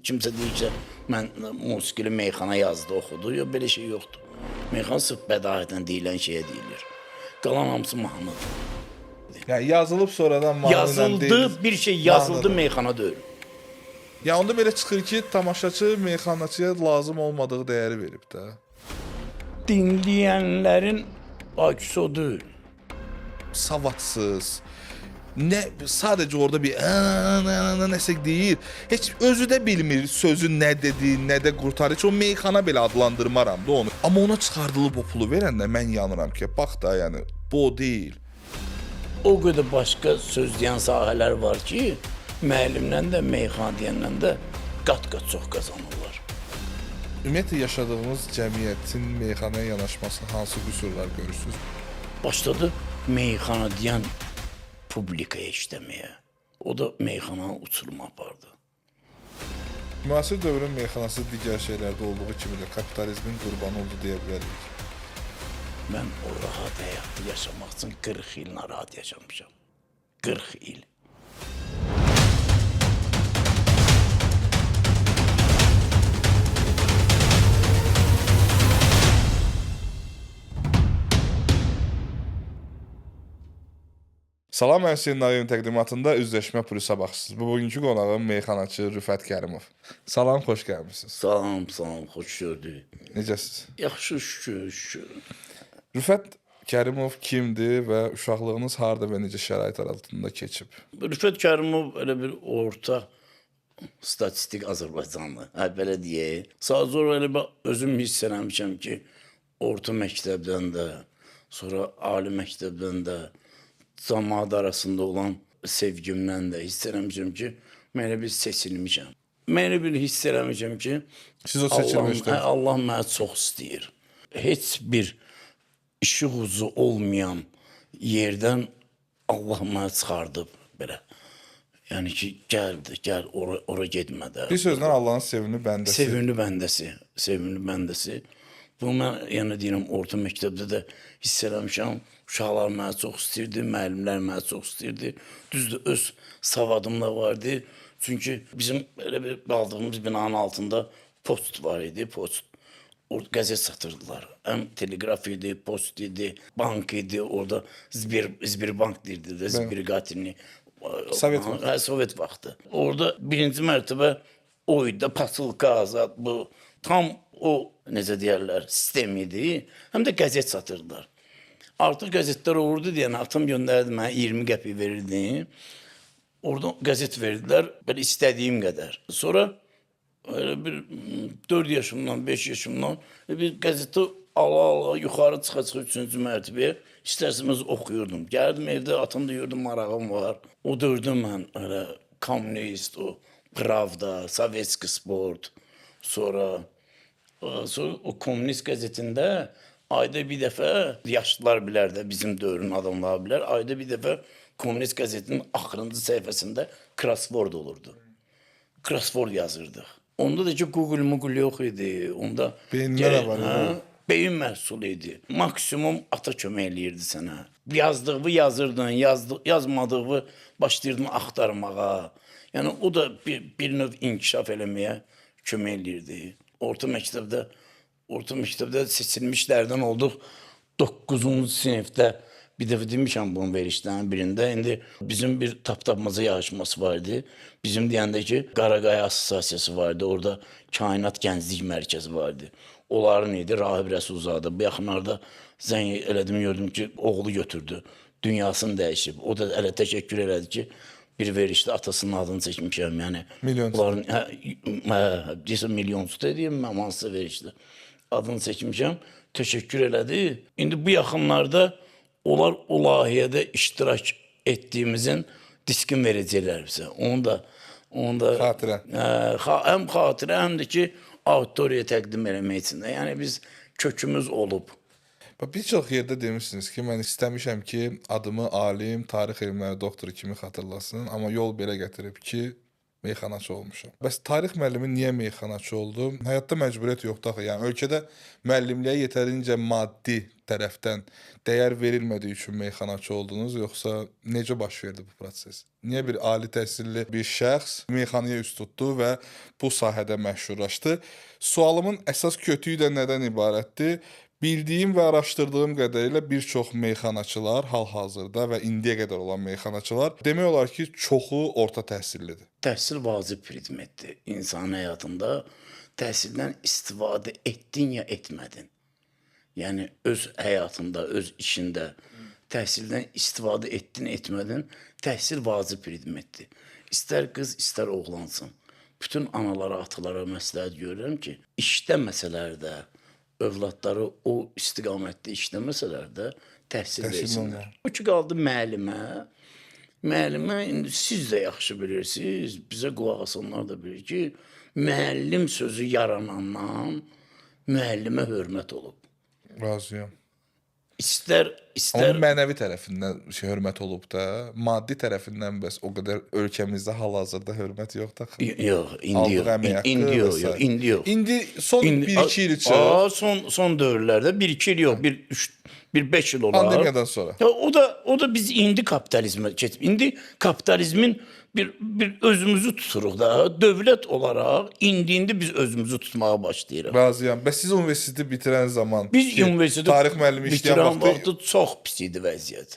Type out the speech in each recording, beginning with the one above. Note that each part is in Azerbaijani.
Kimsə deyir ki, mən musiqili meyxana yazdı, oxudu. Yox, belə şey yoxdur. Meyxana sırf bədahətən deyilən şeyə deyilir. Qalan hamısı mahnıdır. Yəni yazılıb sonradan mahnı ilə Yazıldı, bir şey yazıldı, meyxana deyil. Ya onda belə çıxır ki, tamaşaçı meyxanaçıya lazım olmadığı dəyəri verib də. Dinləyənlərin akisi o deyil. Savadsız. Nə sadəcə orada bir nəsə deyir. Heç özü də bilmir sözü nə dedi, nə də qurtarır. Heç o meyxana belə adlandırmaram da onu. Amma ona çıxardılıb o pulu verəndə mən yanıram ki, bax da, yəni bu o deyil. O qədər başqa söz deyən sahələr var ki, müəllimdən də, meyxana deyəndən də qat-qat çox qazanırlar. Ümumiyyətlə yaşadığımız cəmiyyətin meyxanaya yanaşmasında hansı qüsurlar görürsünüz? Başladı meyxana deyən publikaya işləməyə. O da meyxananın uçuruma apardı. Müasir dövrün meyxanası digər şeylərdə olduğu kimi də kapitalizmin qurbanı oldu deyə bilərik. Mən o rahat həyatı yaşamaq üçün 40 il narahat yaşamışam. 40 il. Salam, mən Hüseyn Nağıyevin təqdimatında Üzləşmə Pulusa baxırsınız. Bu bugünkü qonağım meyxanaçı Rüfət Kərimov. Salam, xoş gəlmisiniz. Salam, salam, xoş gördük. Necəsiz? Yaxşı, şükür. Rüfət Kərimov kimdir və uşaqlığınız harda və necə şərait altında keçib? Rüfət Kərimov elə bir orta statistik Azərbaycanlı. Belə deyək. Sonra elə özüm hiss eləmişəm ki, orta məktəbdən də, sonra ali məktəbdən də, cəmaət arasında olan sevgimdən də hiss eləmişəm ki, mən elə bir seçilmişəm. Mən elə bir hiss eləmişəm ki, Siz o seçilmişdiniz. Allah mənə çox istəyir. Heç bir işıq ucu olmayan yerdən Allah mənə çıxardıb belə. Yəni ki, gəl ora getmədə. Bir sözlə Allahın sevimli bəndəsi. Sevimli bəndəsi. Bunu mən yəni deyirəm, orta məktəbdə də hiss eləmişəm. Uşaqlar mənə çox istəyirdi, müəllimlər mənə çox istəyirdi. Düzdür, öz savadım da vardı. Çünki bizim elə bir qaldığımız binanın altında post var idi, post. Orada qəzet satırdılar. Həm telegraf idi, post idi, bank idi. Orada Zbirbank deyirdi də, Zbirgatilni. Sovet vaxtı. Sovet vaxtı. Orada birinci mərtəbə o idi, Pasulka, Azad, bu tam o, necə deyərlər, sistem idi. Həm də qəzet satırdılar. Artıq qəzetlər olurdu deyən, atam göndərdi mənə 20 qəpik verirdi. Orada qəzet verdilər, belə istədiyim qədər. Sonra öyle bir 4 yaşımdan, 5 yaşımdan bir qəzeti ala yuxarı çıxa 3-cü mərtəbəyə istərsiniz oxuyurdum. Gəldim evdə, atam da yurdu marağım var. O dördüm mən öyle Kommunist, o Pravda, Sovetski Sport, sonra o Komünist qəzetində ayda bir dəfə, yaşlılar bilər də, bizim dövrün adamları bilər, ayda bir dəfə Komünist qəzetinin axırıncı səhifəsində crossword olurdu. Crossword yazırdıq. Onda da ki Google yox idi. Onda Beyinlər var. Beyin məhsulu idi. Maksimum ata kömək eləyirdi sənə. Yazdığını yazırdın, yazmadığını başlayırdın axtarmağa. Yəni o da bir növ inkişaf eləməyə kömək eləyirdi. Orta məktəbdə seçilmişlərdən olduq. 9-cu sinifdə bir dəfə demişəm bunun verişlərin birində. İndi bizim bir tapmaca yarışması vardı. Bizim deyəndə ki, Qaraqaya Assosiasiyası vardı. Orada Kainat Gənclik Mərkəzi vardı. Onların idi, Rahib Rəsulzadə. Bu yaxınlarda zəng elədim, gördüm ki, oğlu götürdü. Dünyasını dəyişib. O da elə təşəkkür elədi ki, bir verişdə atasının adını çəkmişəm. Yəni, Milyon. Milyon tut edeyim, mən hansısa verişdə adını çəkmişəm. Təşəkkür elədi. İndi bu yaxınlarda onlar o layihədə iştirak etdiyimizin diskin verəcəklər bizə. Onu da Xatirə. Həm xatirə, həm də ki, auditoriya təqdim eləmək üçün də. Yəni biz kökümüz olub. Bir çox yerdə demişsiniz ki, mən istəmişəm ki, adımı alim, tarix elmləri doktoru kimi xatırlasın, amma yol belə gətirib ki, meyxanaçı olmuşam. Bəs tarix müəllimi niyə meyxanaçı oldu? Həyatda məcburiyyət yoxdur axı. Yəni ölkədə müəllimliyə yetərincə maddi tərəfdən dəyər verilmədiyi üçün meyxanaçı oldunuz, yoxsa necə baş verdi bu proses? Niyə bir ali təhsilli bir şəxs meyxanaya üst tutdu və bu sahədə məşhurlaşdı? Sualımın əsas kötüyü də nədən ibarətdir? Bildiyim və araşdırdığım qədərilə bir çox meyxanaçılar hal-hazırda və indiyə qədər olan meyxanaçılar demək olar ki, çoxu orta təhsillidir. Təhsil vacib predmetdir insan həyatında. Təhsildən istifadə etdin ya etmədin. Yəni öz həyatında, öz işində təhsildən istifadə etdin, etmədin. Təhsil vacib predmetdir. İstər qız, istər oğlansın. Bütün analara, atalara məsləhət görürəm ki, işləməsələr də, övladları o istiqamətdə işləməsələr də təhsil versinlər. O ki, qaldı müəllimə. Müəllimə, indi siz də yaxşı bilirsiniz, bizə qulaq asanlar da bilir ki, müəllim sözü yaranandan müəllimə hörmət olub. Razıyam. İstər Onun mənəvi tərəfindən hörmət olub da, maddi tərəfindən bəs o qədər ölkəmizdə hal-hazırda hörmət yoxdur. Yox, indi yox. İndi son 1-2 il üçün. Son dövrlərdə 1-2 il yox, 1-5 il olar. Pandemiyadan sonra. O da biz indi kapitalizmə keçib. İndi kapitalizmin bir özümüzü tuturuq da, dövlət olaraq indi biz özümüzü tutmağa başlayırıq. Razıyam. Bəs siz universiteti bitirən zaman Biz universiteti tarix müəllimi işləyən vaxtı çox pis idi vəziyyət.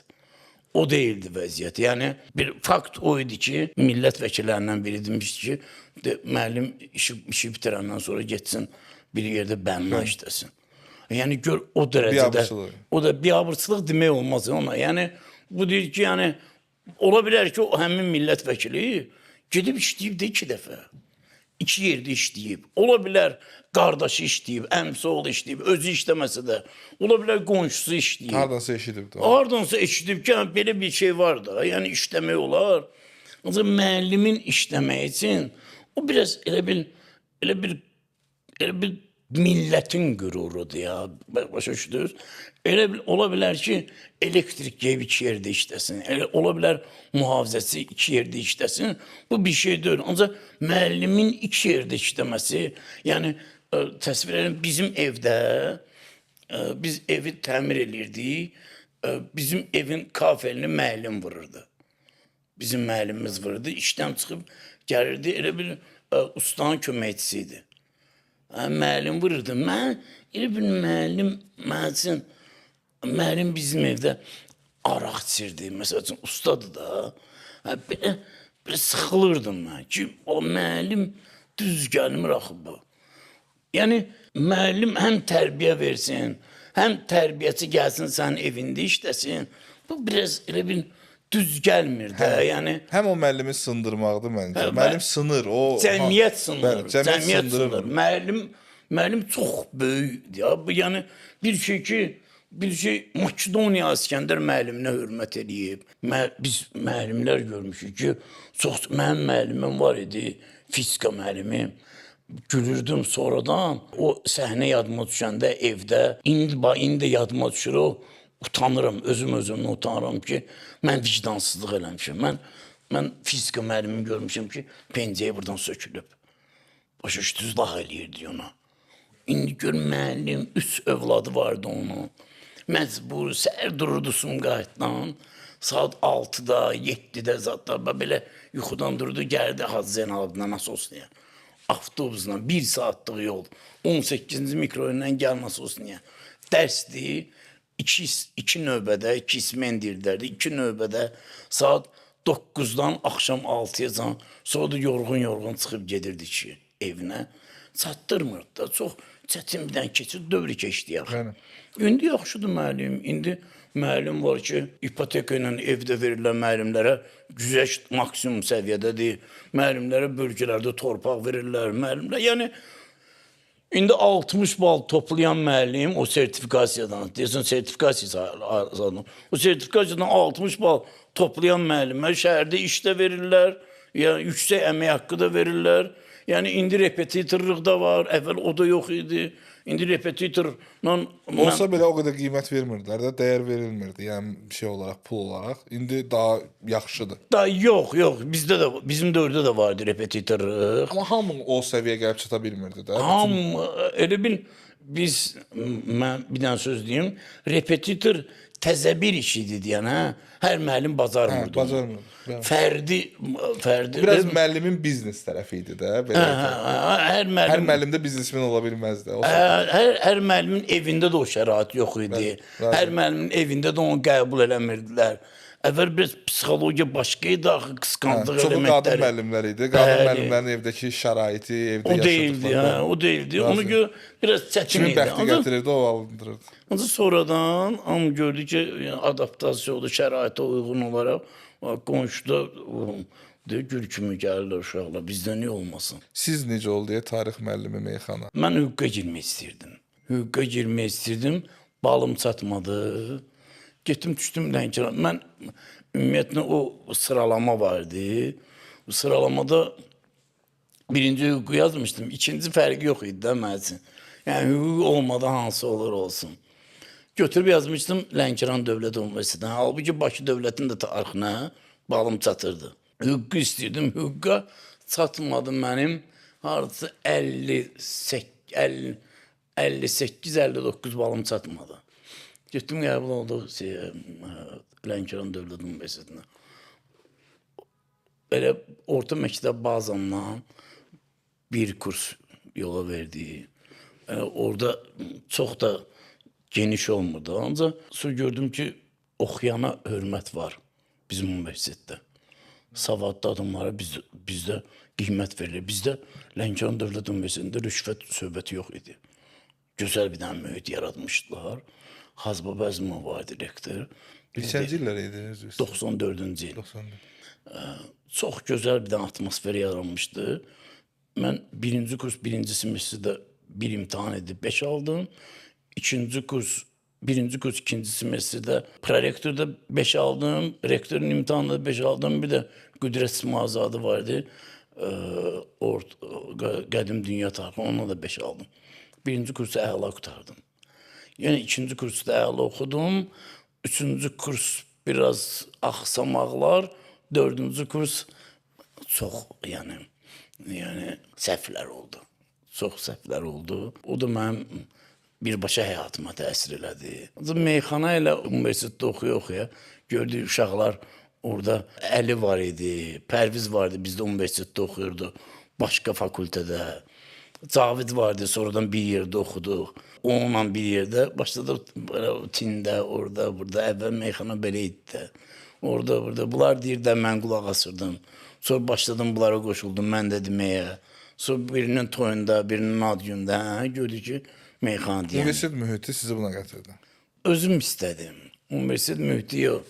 O deyildi vəziyyət. Yəni bir fakt o idi ki, millət vəkillərindən biri demişdi ki, müəllim işi bitirəndən sonra getsin bir yerdə bənna işləsin. Yəni gör o dərəcədə o da biabırçılıq demək olmaz ona. Yəni bu deyir ki, yəni ola bilər ki, o həmin millət vəkili gedib işləyib də 2 dəfə. 2 yerdə işləyib. Ola bilər qardaşı işləyib, əmsi oğlu işləyib, özü işləməsə də. Ola bilər qonşusu işləyib. Hardansa eşidib də. Hardansa eşidib ki, belə bir şey var da. Yəni işləmək olar. Ancaq müəllimin işləmək üçün o biraz elə bir millətin qürurudur ya. Başa düşdünüz? Ola bilər ki, elektrik gəlib 2 yerdə işləsin. Ola bilər mühafizəçi 2 yerdə işləsin. Bu bir şey deyil. Ancaq müəllimin 2 yerdə işləməsi, yəni təsvir edin, bizim evdə biz evi təmir edirdik. Bizim evin kafelini müəllim vururdu. Bizim müəllimimiz vururdu. İşdən çıxıb gəlirdi. Elə bir ustanın köməkçisi idi. Müəllim vururdu. Mən elə bir müəllim bizim evdə araq içirdi. Məsəl üçün ustadır da. Belə sıxılırdım mən ki, o müəllim düz gəlmir axı bu. Yəni müəllim həm tərbiyə versin, həm tərbiyəçi gəlsin sənin evində işləsin. Bu biraz elə bir düz gəlmir də. Yəni həm o müəllimi sındırmaqdır məncə. Müəllim sınır, o cəmiyyət sınır. Cəmiyyət sınır. Müəllim çox böyükdür ya. Bu yəni bir şey Makedoniya İskəndər müəlliminə hörmət eləyib. Biz müəllimlər görmüşük ki, çox mənim müəllimim var idi, fizika müəllimi. Gülürdüm sonradan. O səhnə yadıma düşəndə evdə, indi yadıma düşür o. Utanıram, özümdən utanıram ki, mən vicdansızlıq eləmişim. Mən fizika müəllimini görmüşüm ki, pencəyi buradan sökülüb. Başa düşdünüz, lağ eləyirdi ona. İndi gör müəllim, 3 övladı vardı onun. Məcbur, səhər dururdu Sumqayıtdan, saat 6-da, 7-də zatlar, belə yuxudan dururdu, gəldi Hacı Zeynalabdina Nasosniyə. Avtobusla 1 saatlıq yol, 18-ci mikroyondan gəl Nasosniyə. Dərsdir, 2 növbədə, 2 ismendirlərdi, 2 növbədə saat 9-dan axşam 6-ya can, sonra da yorğun çıxıb gedirdi ki, evinə. Çatdırmırdı da, çox çətinlikdən keçir, dövr keçdi yaxı. İndi yaxşıdır müəllim, indi müəllim var ki, ipoteka ilə evdə verilən müəllimlərə güzəş maksimum səviyyədədir. Müəllimlərə bölgələrdə torpaq verirlər, müəllimlər. Yəni, indi 60 bal toplayan müəllim o sertifikasiyadan, deyəsən sertifikasiyadan, o sertifikasiyadan 60 bal toplayan müəllimlər şəhərdə işdə verirlər, yəni yüksək əmək haqqı da verirlər. Yəni indi repetitorluq da var, əvvəl o da yox idi. İndi repetitorla Olsa belə o qədər qiymət vermirdilər də, dəyər verilmirdi. Yəni şey olaraq, pul olaraq. İndi daha yaxşıdır. da yox, bizdə də bizim dövrdə də vardı repetitorluq. Amma hamı o səviyyəyə gəlib çata bilmirdi də. Elə bil mən bir dənə söz deyim, repetitor təzə bir iş idi deyən, hə? Hər müəllim bacarmırdı. Bacarmırdı. Yəni. Fərdi Biraz müəllimin biznes tərəfi idi də, belə. hər Hər müəllim də biznesmen ola bilməzdi. hər müəllimin evində də o şərait yox idi. Hər müəllimin evində də onu qəbul eləmirdilər. Əvvəl biraz psixologiya başqa idi, axı qısqanclıq Çoxu qadın elementləri. müəllimlər idi. Qadın müəllimlərin evdəki şəraiti, evdə O değildi, yaşadıqları. o değildi. Ona görə biraz çətin Kimin idi. bəxti gətirirdi, o alındırırdı. Ancaq sonradan hamı gördü ki, yəni adaptasiya oldu şəraitə uyğun olaraq. Qonşuda gül kimi gəlirlər uşaqlar, bizdə niyə olmasın? Siz necə oldu deyə tarix müəllimi meyxana? Mən hüquqa girmək istəyirdim. Hüquqa girmək istəyirdim, balım çatmadı. Getdim, düşdüm Lənkərana. Mən ümumiyyətlə o sıralama vardı. Bu sıralamada birinci hüququ yazmışdım. İkinci fərqi yox idi də mənim üçün. Yəni hüquq olmadı hansı olur olsun. Götürüb yazmışdım Lənkəran Dövlət Universitetindən. Halbuki Bakı Dövlətin də tarixinə balım çatırdı. Hüququ istəyirdim. Hüquqa çatmadı mənim. Hardasa 58-59 balım çatmadı. Getdim qəbul oldu Lənkəran Dövlət Universitetinə. Elə orta məktəb bazamdan bir kurs yola verdi. Orada çox da geniş olmadı. Ancaq sonra gördüm ki, oxuyana hörmət var bizim universitetdə. Savadlı adamlara bizdə qiymət verilir. Bizdə Lənkəran Dövlət Universitetində rüşvət söhbəti yox idi. Gözəl bir dənə mühit yaratmışdılar. Hazba Bəzmov var direktor. Neçənci illər idi? 94-cü il. 94. Çox gözəl bir dənə atmosfer yaranmışdı. Mən birinci kurs, birinci semestrdə bir imtahan edib 5 aldım. Birinci kurs, ikinci semestrdə prorektorda 5 aldım. Rektörün imtahanında 5 aldım. Bir də Qüdrət İsmazadı vardı. Qədim Dünya tarixi, onunla da 5 aldım. Birinci kursu əla qutardım. Yəni ikinci kursda əla oxudum. Üçüncü kurs biraz axsamaqlar. Dördüncü kurs çox yəni səhvlər oldu. Çox səhvlər oldu. O da mənim birbaşa həyatıma təsir elədi. Meyxana ilə universitetdə oxuya-oxuya gördük uşaqlar orada Əli var idi, Pərviz vardı, bizdə universitetdə oxuyurdu. Başqa fakültədə. Cavid vardı, sonradan bir yerdə oxuduq. Onunla bir yerdə başladıq tində, orada, burada. Əvvəl meyxana belə idi də. Orada, burada. Bunlar deyir də mən qulaq asırdım. Sonra başladım bunlara qoşuldum, mən də deməyə. Sonra birinin toyunda, birinin ad gündə gördük ki, meyxana deyən. Universitet mühiti sizi buna gətirdi. Özüm istədim. Universitet mühiti yox.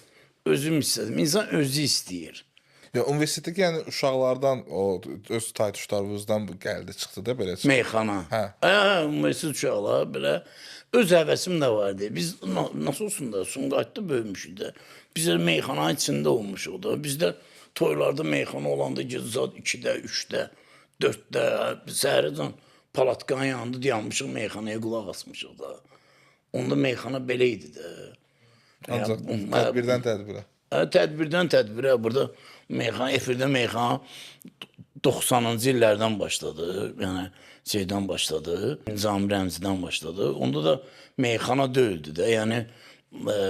Özüm istədim. İnsan özü istəyir. Ya universitetdəki yəni uşaqlardan o öz taytuşlarınızdan gəldi, çıxdı da belə. Meyxana. Universitet uşaqlar belə öz həvəsim də vardı. Biz nasıl olsun da Sumqayıtda böyümüşük də. Biz meyxana içində olmuşuq da. Bizdə toylarda meyxana olanda gecə saat 2-də, 3-də, 4-də səhərəcən palatkanın yanında dayanmışıq, meyxanaya qulaq asmışıq da. Onda meyxana belə idi də. Ancaq tədbirdən tədbirə. Tədbirdən tədbirə burada meyxana, efirdə meyxana 90-cı illərdən başladı. Yəni şeydən başladı, Nizami Rəmzidən başladı. Onda da meyxana deyildi də. Yəni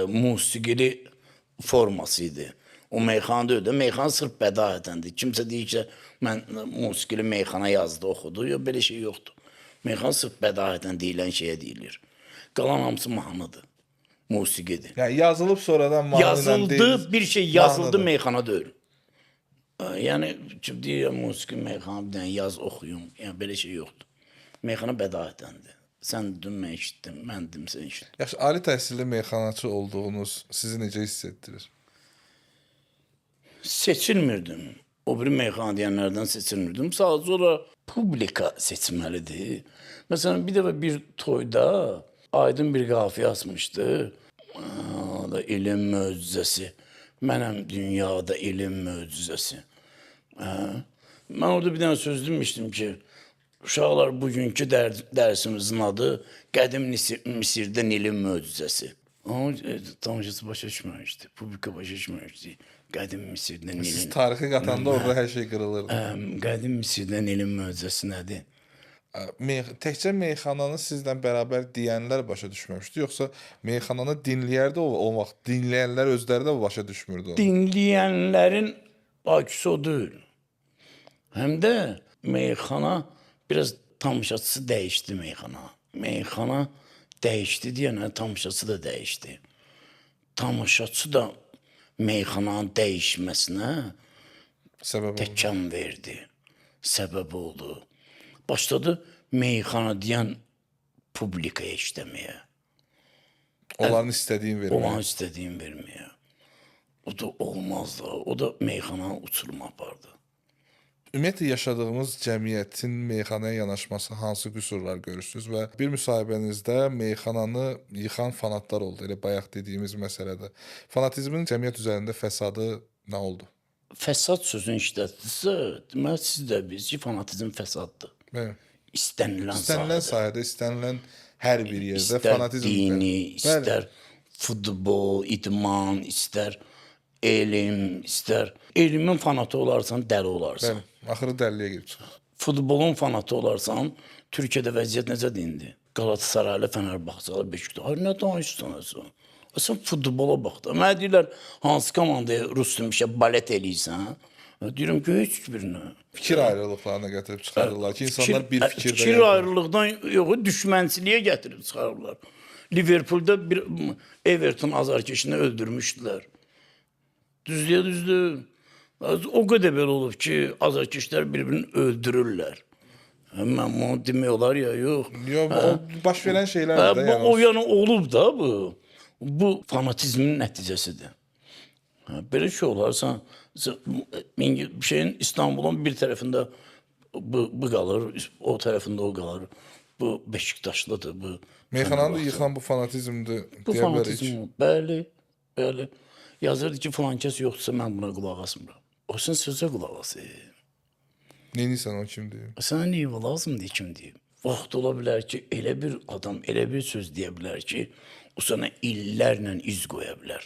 musiqili forması idi. O meyxana deyildi. Meyxana sırf bədahətəndir. Kimsə deyir ki, mən musiqili meyxana yazdı, oxudu. Yox, belə şey yoxdur. Meyxana sırf bədahətən deyilən şeyə deyilir. Qalan hamısı mahnıdır. Musiqidir. Yəni yazılıb sonradan yazıldı, bir şey yazıldı, meyxana deyil. Yəni kim deyir musiqi meyxana bir dənə yaz oxuyum. Yəni belə şey yoxdur. Meyxana bədahətəndir. Sən dedin, mən eşitdim, mən dedim, sən eşitdin. Yaxşı, ali təhsilli meyxanaçı olduğunuz sizi necə hiss etdirir? Seçilmirdim. O biri meyxana deyənlərdən seçilmirdim. Sadəcə olaraq publika seçməlidir. Məsələn, bir dəfə bir toyda Aydın bir qafiyə asmışdı. Da ilim möcüzəsi. Mənəm dünyada ilim möcüzəsi. Mən orada bir dənə söz demişdim ki, uşaqlar bugünkü dərsimizin adı Qədim Misirdə Nilin möcüzəsi. Ama tamaşası başa düşməmişdi, publika başa düşməmişdi. Qədim Misirdə Nilin... Siz tarixi qatanda orada hər şey qırılırdı. Qədim Misirdə Nilin möcüzəsi nədir? Təkcə meyxananı sizlə bərabər deyənlər başa düşməmişdi, yoxsa meyxananı dinləyərdi o vaxt, dinləyənlər özləri də başa düşmürdü onu? Dinləyənlərin akisi o deyil. Həm də meyxana biraz tamaşaçısı dəyişdi meyxana. Meyxana dəyişdi deyənə tamaşaçı da dəyişdi. Tamaşaçı da meyxananın dəyişməsinə təkan verdi. Səbəb oldu. Başladı meyxana deyən publikaya işləməyə. Onların istədiyin verməyə. Olan istədiyin verməyə. O da olmazdı. O da meyxananı uçuruma apardı. Ümumiyyətlə yaşadığımız cəmiyyətin meyxanaya yanaşması hansı qüsurlar görürsünüz və bir müsahibənizdə meyxananı yıxan fanatlar oldu, elə bayaq dediyimiz məsələdə. Fanatizmin cəmiyyət üzərində fəsadı nə oldu? Fəsad sözünü işlətdirsə, deməli siz də biz ki, fanatizm fəsaddır. İstənilən sahədə, istənilən hər bir yerdə istər fanatizm dini, istər futbol, idman, istər elm, istər elmin fanatı olarsan, dəli olarsan. Axırı dəlliyə girib çıxır. Futbolun fanatı olarsan, Türkiyədə vəziyyət necədir indi? Qalatasaraylı, Fənərbağçalı, Beşiktaş. Nə danışırsan? Sən futbola bax da. Mənə deyirlər, hansı komandaya rus demişə balet eləyirsən? Deyirəm ki, heç birinə. Fikir ayrılıqlarına gətirib çıxarırlar ki, insanlar bir fikirdə... Fikir ayrılıqdan yox, düşmənçiliyə gətirib çıxarırlar. Liverpoolda bir Everton azarkeşini öldürmüşdülər. Düzdür. O qədər belə olub ki, azarkeşlər bir-birini öldürürlər. Mən bunu demək olar ya, yox. Yox, o baş verən şeylər də o yəni olub da bu. Bu fanatizmin nəticəsidir. Belə şey olarsa, şeyin İstanbulun bir tərəfində bu qalır, o tərəfində o qalır. Bu Beşiktaşlıdır, bu. Meyxananı da yıxan bu fanatizmdir. Bu fanatizm, bəli. Yazırdı ki, filan kəs yoxdursa mən buna qulaq asmıram. O sən sözə qulaq asır. Neyinsən o kim deyir? Sənə niyə lazımdır kim deyir? Vaxt ola bilər ki, elə bir adam, elə bir söz deyə bilər ki, o sənə illərlə iz qoya bilər.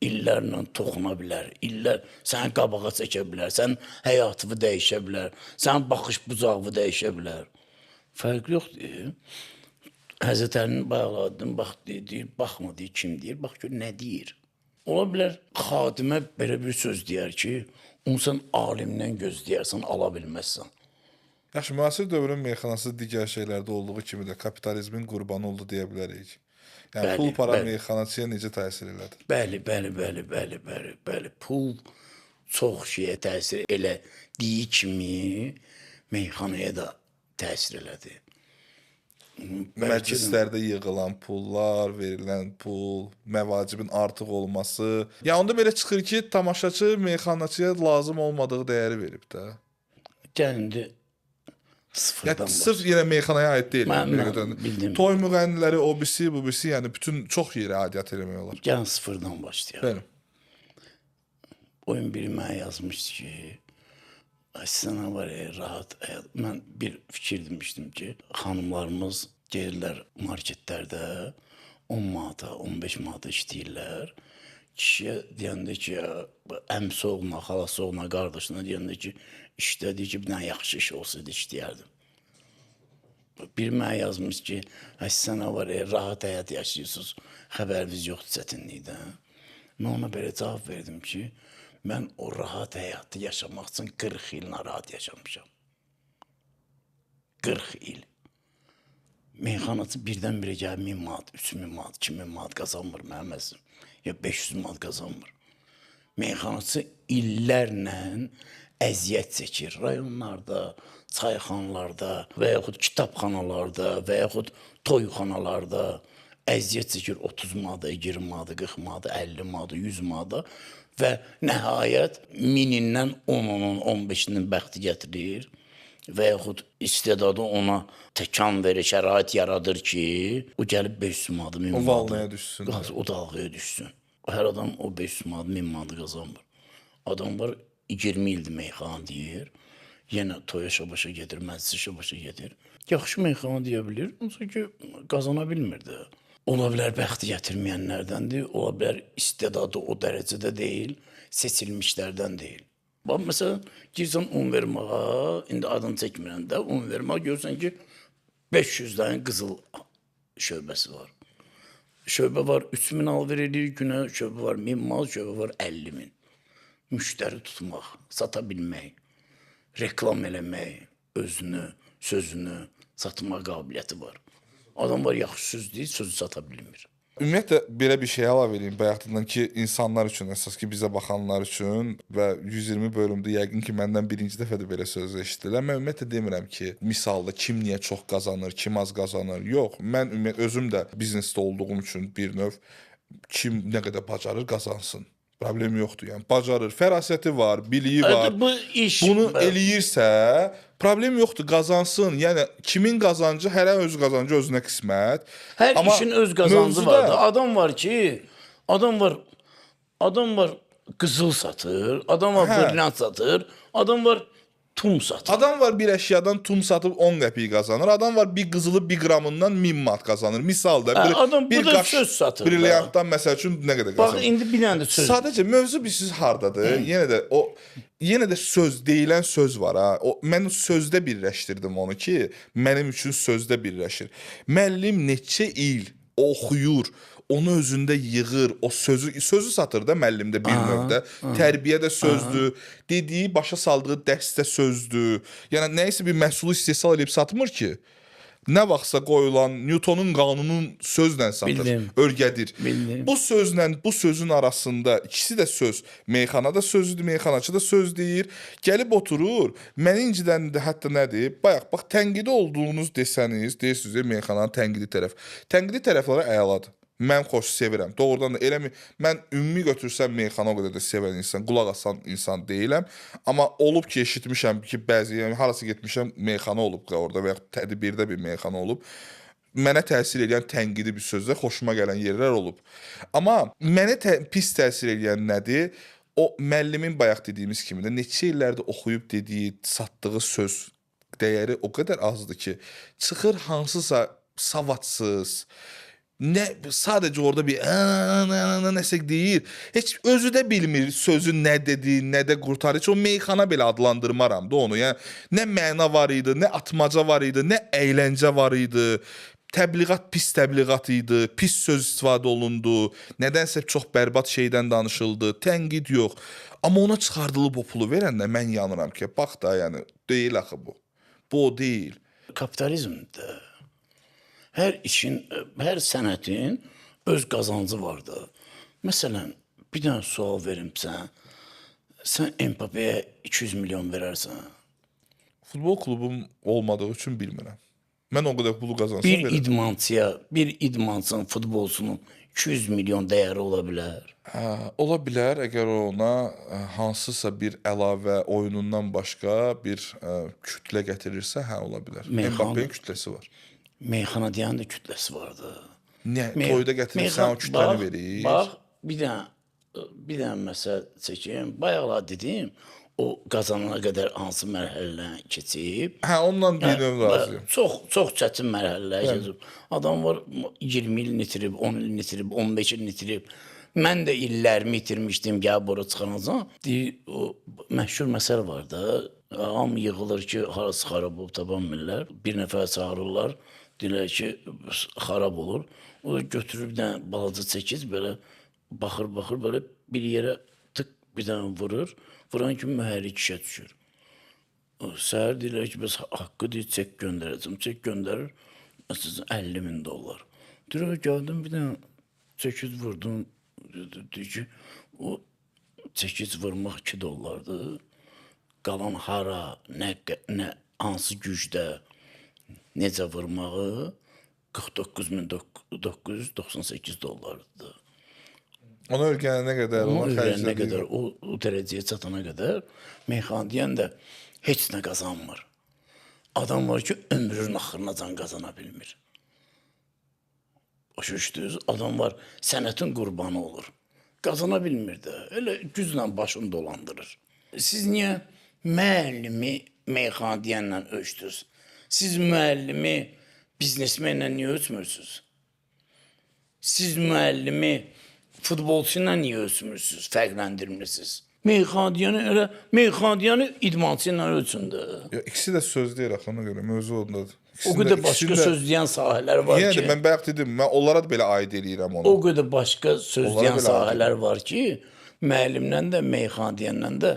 İllərlə toxuna bilər. İllər səni qabağa çəkə bilər. Sənin həyatını dəyişə bilər. Sənin baxış bucağını dəyişə bilər. Fərq yoxdur. Həzrət Əlinin bayaqladım, bax deyir, baxma deyir, kim deyir, bax gör nə deyir. Ola bilər xadimə belə bir söz deyər ki, onu sən alimdən gözləyərsən, ala bilməzsən. Yaxşı, müasir dövrün meyxanası digər şeylərdə olduğu kimi də kapitalizmin qurbanı oldu deyə bilərik. Yəni pul para meyxanaçıya necə təsir elədi? Bəli. Pul çox şeyə təsir elədiyi kimi meyxanaya da təsir elədi. Məclislərdə yığılan pullar, verilən pul, məvacibin artıq olması. Ya onda belə çıxır ki, tamaşaçı meyxanaçıya lazım olmadığı dəyəri verib də. Gəlindi sıfırdan başlayır. Sırf yenə meyxanaya aid deyil. Mən bildim. Toy müğənniləri, o birisi, bu birisi, yəni bütün çox yerə aidiyyət eləmək olar. Gəlin sıfırdan başlayaq. Bəli. Oyun biri mənə yazmışdı ki, sənə var ya, rahat həyat. Mən bir fikir demişdim ki, xanımlarımız gelirlər marketlərdə 10 manata, 15 manata işləyirlər. Kişiyə deyəndə ki, əmsi oğluna, xalası oğluna, qardaşına deyəndə ki, işlədiyi ki, bir dənə yaxşı iş olsaydı işləyərdim. Bir mənə yazmış ki, sənə var ya, rahat həyat yaşayırsınız, xəbəriniz yoxdur çətinlikdə. Mən ona belə cavab verdim ki, mən o rahat həyatı yaşamaq üçün 40 il narahat yaşamışam. 40 il. Meyxanacı birdən-birə gəlir 1000 manat, 3000 manat, 2000 manat qazanmır mənim əzim. Ya 500 manat qazanmır. Meyxanacı illərlə əziyyət çəkir. Rayonlarda, çayxanalarda və yaxud kitabxanalarda və yaxud toyxanalarda əziyyət çəkir 30 manata, 20 manata, 40 manata, 50 manata, 100 manata və nəhayət 1000-dən 10-unun, 15-inin bəxti gətirir və yaxud istedadı ona təkan verir, şərait yaradır ki, o gəlib 500 manata, 1000 manata. O valnaya düşsün. O dalğaya düşsün. Hər adam o 500 manata, 1000 manata qazanmır. Adam var 20 ildir meyxana deyir. yenə toya şabaşa gedir, məclisə şabaşa gedir. Yaxşı meyxana deyə bilir, onsuz ki qazana bilmirdi. Ola bilər bəxti gətirməyənlərdəndir, ola bilər istedadı o dərəcədə deyil, seçilmişlərdən deyil. Bax, məsələn, girsən Univermağa, indi adını çəkmirəm də, Univermağa görürsən ki, 500 dənə qızıl şöbəsi var. Şöbə var 3000 alver edir günə, şöbə var 1000 mal, şöbə var 50 min. Müştəri tutmaq, sata bilmək, reklam eləmək, özünü, sözünü satma qabiliyyəti var. Adam var yaxşı söz deyil, sözü sata bilmir. Ümumiyyətlə belə bir şey əlavə edeyim bayaqdan ki, insanlar üçün, əsas ki, bizə baxanlar üçün və 120 bölümdə yəqin ki, məndən birinci dəfədir belə söz eşitdilər. Mən ümumiyyətlə demirəm ki, misalda kim niyə çox qazanır, kim az qazanır. Yox, mən ümumiyyətlə özüm də biznesdə olduğum üçün bir növ kim nə qədər bacarır qazansın. Problem yoxdur. Yəni bacarır, fərasəti var, biliyi var. Bu iş Bunu eləyirsə, problem yoxdur, qazansın. Yəni kimin qazancı hərə öz qazancı özünə qismət. Hər Amma işin öz qazancı var da. Adam var ki, adam var qızıl satır, adam var brilliant satır, adam var tum satır. Adam var bir əşyadan tum satıb 10 qəpik qazanır. Adam var bir qızılı 1 qramından 1000 manat qazanır. Misalda adam bir bu da qaş söz satır. Brilliantdan məsəl üçün nə qədər Bax, qazanır? indi bir dənə də söz. Sadəcə mövzu bilirsiz hardadır? Yenə də söz deyilən söz var ha. Mən sözdə birləşdirdim onu ki, mənim üçün sözdə birləşir. Müəllim neçə il oxuyur, onu özündə yığır, o sözü satır da müəllimdə bir növdə. Tərbiyə də sözdür, dediyi, başa saldığı dərsdə sözdür. Yəni nəyisə bir məhsulu istehsal edib satmır ki. Nə vaxtsa qoyulan Newtonun qanunun sözlə satır, örgədir. Bildim. Bu sözlə bu sözün arasında ikisi də söz. Meyxana da sözdür, meyxanaçı da söz deyir. Gəlib oturur. Məni incidən də hətta nədir? Bax, tənqidi olduğunuz desəniz, deyirsiniz meyxananın tənqidi tərəf. Tənqidi tərəfləri əladır. Mən xoş sevirəm. Doğrudan da eləmi, mən ümumi götürsəm meyxana o qədər də sevən insan, qulaq asan insan deyiləm. Amma olub ki, eşitmişəm ki, bəzi, yəni harası getmişəm, meyxana olub orada və ya tədbirdə bir meyxana olub. Mənə təsir edən tənqidi bir sözlə xoşuma gələn yerlər olub. Amma mənə pis təsir edən nədir? O müəllimin bayaq dediyimiz kimi də neçə illərdə oxuyub dediyi, satdığı söz dəyəri o qədər azdır ki, çıxır hansısa savadsız, sadəcə orada bir nəsə deyir. Heç özü də bilmir sözün nə dediyi, nə də qurtarır. Heç o meyxana belə adlandırmaram da onu. Yəni nə məna var idi, nə atmaca var idi, nə əyləncə var idi. Təbliğat pis təbliğat idi, pis söz istifadə olundu. Nədənsə çox bərbad şeydən danışıldı. Tənqid yox. Amma ona çıxardılıb o pulu verəndə mən yanıram ki, bax da, yəni deyil axı bu. Bu o deyil. Kapitalizmdə hər işin, hər sənətin öz qazancı vardır. Məsələn, bir dənə sual verim sən Mbappé'yə 200 milyon verərsən. Futbol klubum olmadığı üçün bilmirəm. Mən o qədər pulu qazansam Bir idmançının, futbolçunun 200 milyon dəyəri ola bilər. Ola bilər, əgər ona hansısa bir əlavə oyunundan başqa bir kütlə gətirirsə, ola bilər. Mbappé'nin kütləsi var. Meyxana deyən də kütləsi vardı. Nə? Toyda gətirirsən, o kütləni verir. Bax, bir dənə məsələ çəkeyim. Bayaqlar dedim, o qazanana qədər hansı mərhələlərə keçib. Ondan bir növ razıyım. Çox çətin mərhələlər keçib. Adam var 20 il itirib, 10 il itirib, 15 il itirib. Mən də illərimi itirmişdim, gəl bura çıxanacam. O məşhur məsələ var da, hamı yığılır ki, harası xarab olub taban bilirlər. Bir nəfər çağırırlar, deyirlər ki, xarab olur. O da götürüb bir dənə balaca çəkiz, belə baxır, belə bir yerə tık bir dənə vurur. Vuran kimi mühərrik işə düşür. Səhər deyirlər ki, biz haqqı deyir, çek göndərəcəm. Çek göndərir, məsələn, 50 min dollar. Deyir, gəldim bir dənə çəkiz vurdum. Deyir ki, o çəkiz vurmaq 2 dollardır. Qalan hara, nə hansı gücdə, necə vurmağı 49.998 dollardır. Ona öyrənənə qədər, ona öyrənənə qədər, o dərəcəyə çatana qədər meyxana deyən də heç nə qazanmır. Adam var ki, ömrünün axırına can qazana bilmir. Başa düşdünüz? Adam var, sənətin qurbanı olur. Qazana bilmir də. Elə güclə başını dolandırır. Siz niyə müəllimi meyxana deyənlə ölçdünüz. Siz müəllimi biznesmenlə niyə ölçmürsünüz? Siz müəllimi futbolçu ilə niyə ölçmürsünüz, fərqləndirmirsiniz? Meyxandiyanı idmançı ilə ölçün də. Ya, ikisi də söz deyir axı, ona görə mövzu ondadır. O qədər başqa söz deyən sahələr var Yəni ki. mən bayaq dedim, mən onlara da belə aid eləyirəm onu. O qədər başqa söz deyən belə sahələr var ki, müəllimlə də, meyxandiyanla da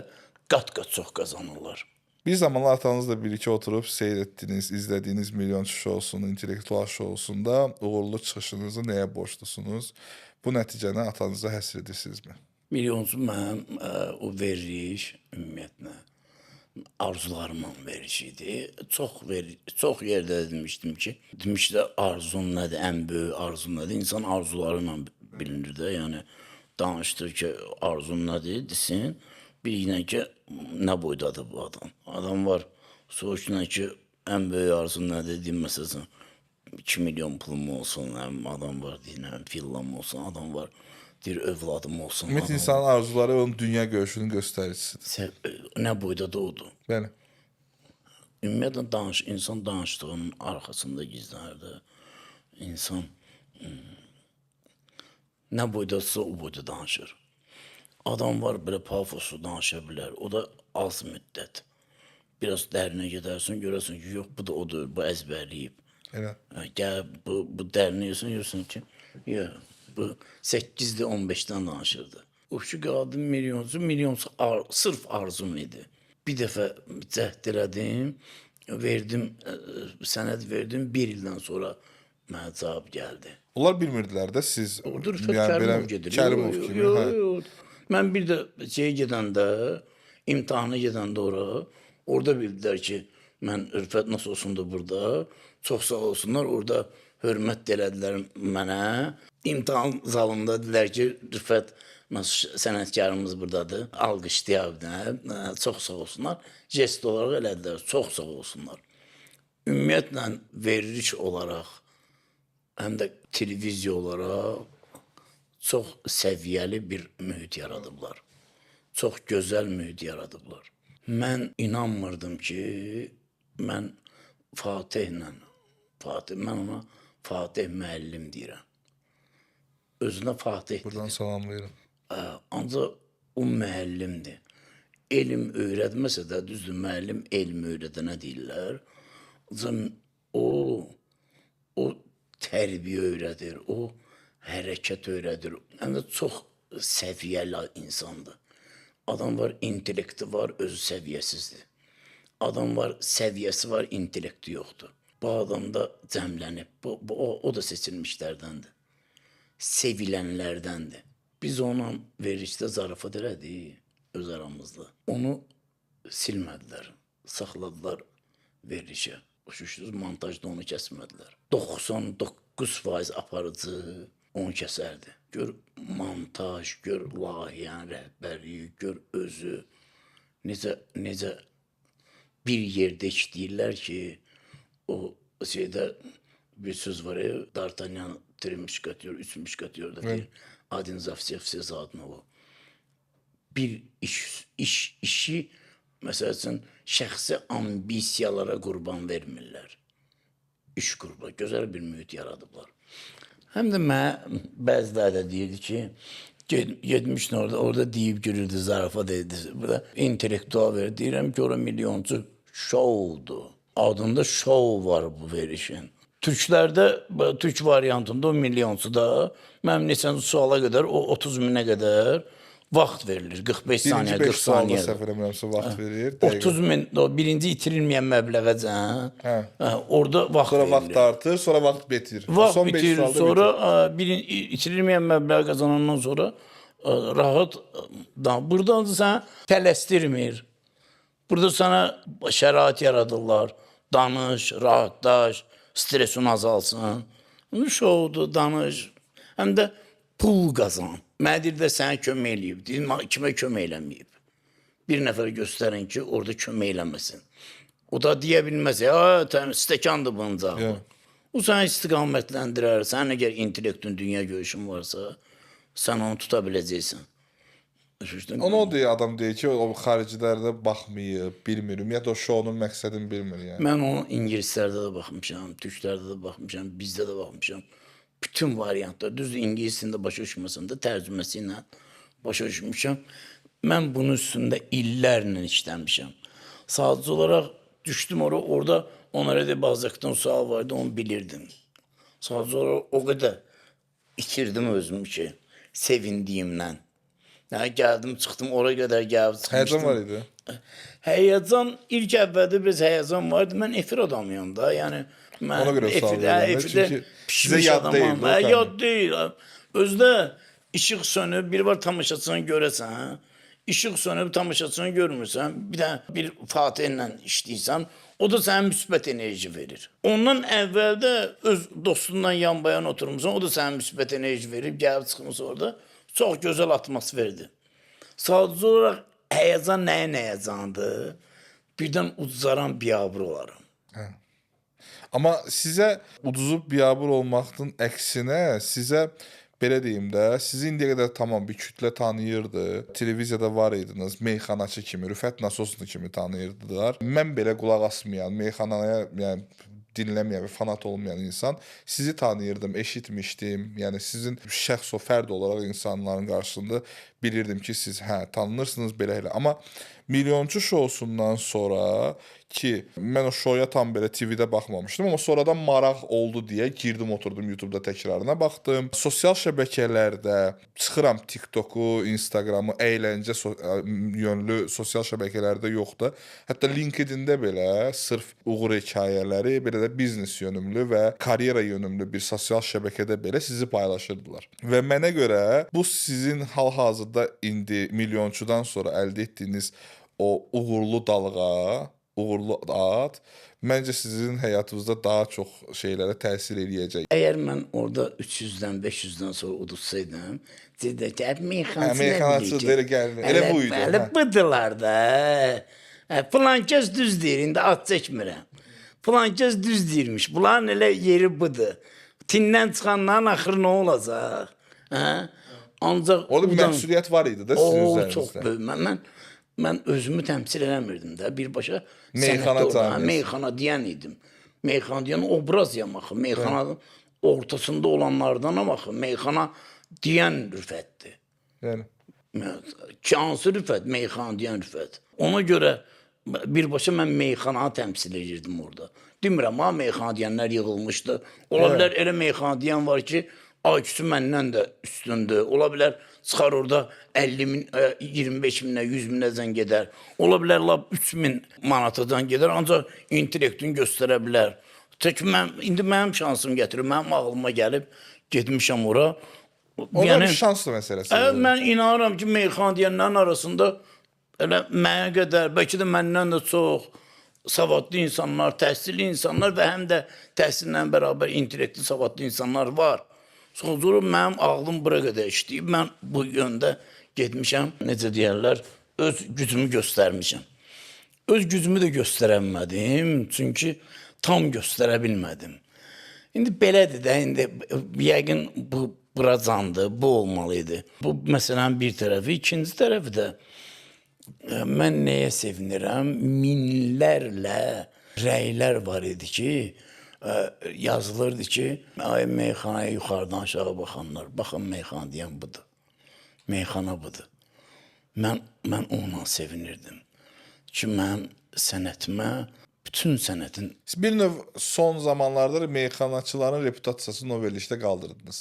qat-qat çox qazanırlar. Bir zamanlar atanızla birlikdə oturub seyr etdiniz, izlədiyiniz Milyonçu şousunu, intellektual şousunda uğurlu çıxışınızı nəyə borclusunuz? Bu nəticəni atanıza həsr edirsinizmi? Milyonçu mənim o veriliş ümumiyyətlə arzularımın verişidir. Çox yerdə demişdim ki, arzun nədir, ən böyük arzun nədir? İnsan arzuları ilə bilinir də, yəni danışdır ki, arzun nədir, desin. Bir yine ki, nə boydadır bu adam? Adam var, soğuşuna ki, ən böyük arzun nədir, deyim məsələn, 2 milyon pulum olsun, adam var, deyim, villam olsun, adam var, deyir, övladım olsun. Ümumiyyət insanın arzuları onun dünya görüşünün göstəricisidir. Nə boyda doğdu? Bəli. Ümumiyyətlə, insan danışdığının arxasında gizlənir də. İnsan nə boydadırsa o boyda danışır. Adam var, belə pafoslu danışa bilər. O da az müddət. Biraz dərinə gedərsin, görərsin ki, yox, bu da odur, bu əzbərləyib. Elə. Gəl, bu dərinə görürsən ki, yox, bu 8-də 15-dən danışırdı. O ki, qadın milyonsu sırf arzum idi. Bir dəfə cəhd elədim, sənəd verdim, bir ildən sonra mənə cavab gəldi. Onlar bilmirdilər də siz... Rüfət Kərimov gedir. Kərimov kimi, hə. Mən bir də gedəndə, imtahana gedəndə orada bildilər ki, mən Rüfət nasıl olsun da burada, çox sağ olsunlar, orada hörmət elədilər mənə. İmtahan zalında dedilər ki, Rüfət sənətkarımız buradadır, alqışlayaq, çox sağ olsunlar. Jest olaraq elədilər, çox sağ olsunlar. Ümumiyyətlə, veriliş olaraq, həm də televiziya olaraq çox səviyyəli bir mühit yaradıblar. Çox gözəl mühit yaradıblar. Mən inanmırdım ki, mən Fatihlə, mən ona Fatih müəllim deyirəm. Özünə Fatih deyirəm. Buradan salamlayırım. Ancaq o müəllimdir. Elm öyrətməsə də, düzdür, müəllim elm öyrədənə deyirlər. O tərbiyə öyrədir, o hərəkət öyrədir. Həm də çox səviyyəli insandır. Adam var, intellekti var, özü səviyyəsizdir. Adam var, səviyyəsi var, intellekti yoxdur. Bu adam da cəmlənib, o da seçilmişlərdəndir. Sevilənlərdəndir. Biz ona verişdə zarafat elədik öz aramızda. Onu silmədilər, saxladılar verişə. Uçuşduz, montajda onu kəsmədilər. 99% aparıcı onu kəsərdi. Gör montaj, gör layihənin rəhbərliyi, gör özü. Necə bir yerdə işləyirlər ki, o şeydə bir söz var ya, D'Artagnan 3 müşkatyor, 3 müşkatyor da deyir. Adin Zavsevse zadına o. Bir işi, məsələn, şəxsi ambisiyalara qurban vermirlər. İş qurban, gözəl bir mühit yaradıblar. Həm də mənə bəziləri də deyirdi ki, getmişdin orada deyib görürdü, zarafat edirdi. Burada intellektual verir. Deyirəm ki, orada milyonçu şoudur. Adında şou var bu verişin. Türklərdə, Türk variantında o milyonçu da, mənim neçən suala qədər, o 30 minə qədər vaxt verilir. 45 saniyə, 40 saniyə. Səhv eləmirəmsə vaxt verir. 30 min, birinci itirilməyən məbləğəcən, orada vaxt verilir. Sonra vaxt artır, sonra vaxt bitir. Vaxt bitir, sonra itirilməyən məbləğ qazanandan sonra rahat, burada sən tələsdirmir. Burada sənə şərait yaradırlar. Danış, rahatlaş, stresin azalsın. Şoudur, danış. Həm də pul qazan. Mənə də sənə kömək eləyib. Deyim, kimə kömək eləməyib. Bir nəfər göstərin ki, orada kömək eləməsin. O da deyə bilməz, stəkandır bunca. O səni istiqamətləndirər. Sənin əgər intellektin, dünya görüşün varsa, sən onu tuta biləcəksən. Başa düşdün? Onu o deyə adam deyir ki, o xaricilərdə baxmayıb, bilmirim, ya da o şounun məqsədini bilmir yəni. Mən onu ingilislərdə də baxmışam, türklərdə də baxmışam, bizdə də baxmışam. Bütün variantlar, düz ingilis dilində başa düşməsəm də tərcüməsi ilə başa düşmüşəm. Mən bunun üstündə illərlə işləmişəm. Sadəcə olaraq düşdüm orada onlara da bazıqdan sual vardı, onu bilirdim. Sadəcə olaraq o qədər itirdim özümü ki, sevindiyimdən. Yəni gəldim, çıxdım, oraya qədər gəlib çıxmışdım. Həyəcan var idi. Həyəcan, ilk əvvəldə biraz həyəcan vardı. Mən efir adamıyam da, yəni mən Ona görə sual verirəm. Çünki sizə yad deyil. Yad deyil. Özdə işıq sönüb, bir var tamaşaçını görəsən, işıq sönüb tamaşaçını görmürsən, bir Fatih ilə işləyirsən, o da sənə müsbət enerji verir. Ondan əvvəldə öz dostundan yan bayan oturmuşsan, o da sənə müsbət enerji verir, gəlib çıxmışsan orada. Çox gözəl atmosferdir. Sadəcə olaraq həyəcan nəyin həyəcandır? Birdən udzaran biabır olaram. Amma sizə uduzub biabır olmaqdan əksinə, sizə belə deyim də, sizi indiyə qədər tamam bir kütlə tanıyırdı. Televiziyada var idiniz, meyxanaçı kimi, Rüfət Nasoslu kimi tanıyırdılar. Mən belə qulaq asmayan, meyxanaya yəni dinləməyən və fanat olmayan insan sizi tanıyırdım, eşitmişdim. Yəni sizin şəxs o fərd olaraq insanların qarşısında bilirdim ki, siz tanınırsınız belə elə. Amma Milyonçu şousundan sonra ki, mən o şoya tam belə TV-də baxmamışdım, amma sonradan maraq oldu deyə girdim, oturdum YouTube-da təkrarına baxdım. Sosial şəbəkələrdə çıxıram, TikToku, Instagramı, əyləncə yönlü sosial şəbəkələrdə yoxdur. Hətta LinkedIn-də belə sırf uğur hekayələri, belə də biznes yönümlü və karyera yönümlü bir sosial şəbəkədə belə sizi paylaşırdılar. Və mənə görə bu sizin hal-hazırda indi Milyonçudan sonra əldə etdiyiniz o uğurlu dalğa, uğurlu ad, məncə sizin həyatınızda daha çox şeylərə təsir eləyəcək. Əgər mən orada 300-dən, 500-dən sonra udursaydım, deyirlər ki, meyxanaçı deyir, gəlmir. Elə bu idi. Elə bıdılar da. Filan kəs düz deyir, indi ad çəkmirəm. Filan kəs düz deyirmiş, bunların elə yeri budur. Tindən çıxanların axırı nə olacaq? Ancaq orada bir məsuliyyət var idi da sizin üzərinizdə. Çox böyük. Mən özümü təmsil eləmirdim də. Birbaşa meyxana deyən idim. Meyxana deyən obraz yamaxı. Meyxananın ortasında olanlardan axı. Meyxana deyən Rüfətdir. Yəni. Hansı Rüfət? Meyxana deyən Rüfət. Ona görə birbaşa mən meyxananı təmsil edirdim orada. Demirəm, meyxana deyənlər yığılmışdı. Ola bilər elə meyxana deyən var ki, IQ-su məndən də üstündür. Ola bilər çıxar orada 50 min, 25 minə, 100 minədən gedər. Ola bilər 3 min manatadan gedər, ancaq intellektini göstərə bilər. İndi mənim şansım gətirir, mənim ağlıma gəlib, getmişəm ora. O da bir şanslı məsələsi. Mən inanıram ki, meyxana deyənlərin arasında elə mənə qədər, bəlkə də məndən də çox savadlı insanlar, təhsilli insanlar və həm də təhsillə bərabər intellektli savadlı insanlar var. Sonra mənim ağlım bura qədər işləyib, mən bu yöndə getmişəm, necə deyərlər, öz gücümü göstərmişəm. Öz gücümü də göstərəmədim, çünki tam göstərə bilmədim. İndi belədir də, indi yəqin bu buracandı, bu olmalıydı. Bu məsələnin bir tərəfi, ikinci tərəfi də mən nəyə sevinirəm? Minlərlə rəylər var idi ki, yazılırdı ki, meyxanaya yuxarıdan aşağı baxanlar, baxın meyxana deyən budur. Meyxana budur. Mən ona sevinirdim. Ki, mən sənətimə, bütün sənətin... Bir növ son zamanlarda meyxanaçıların reputasiyası Novelişdə qaldırdınız.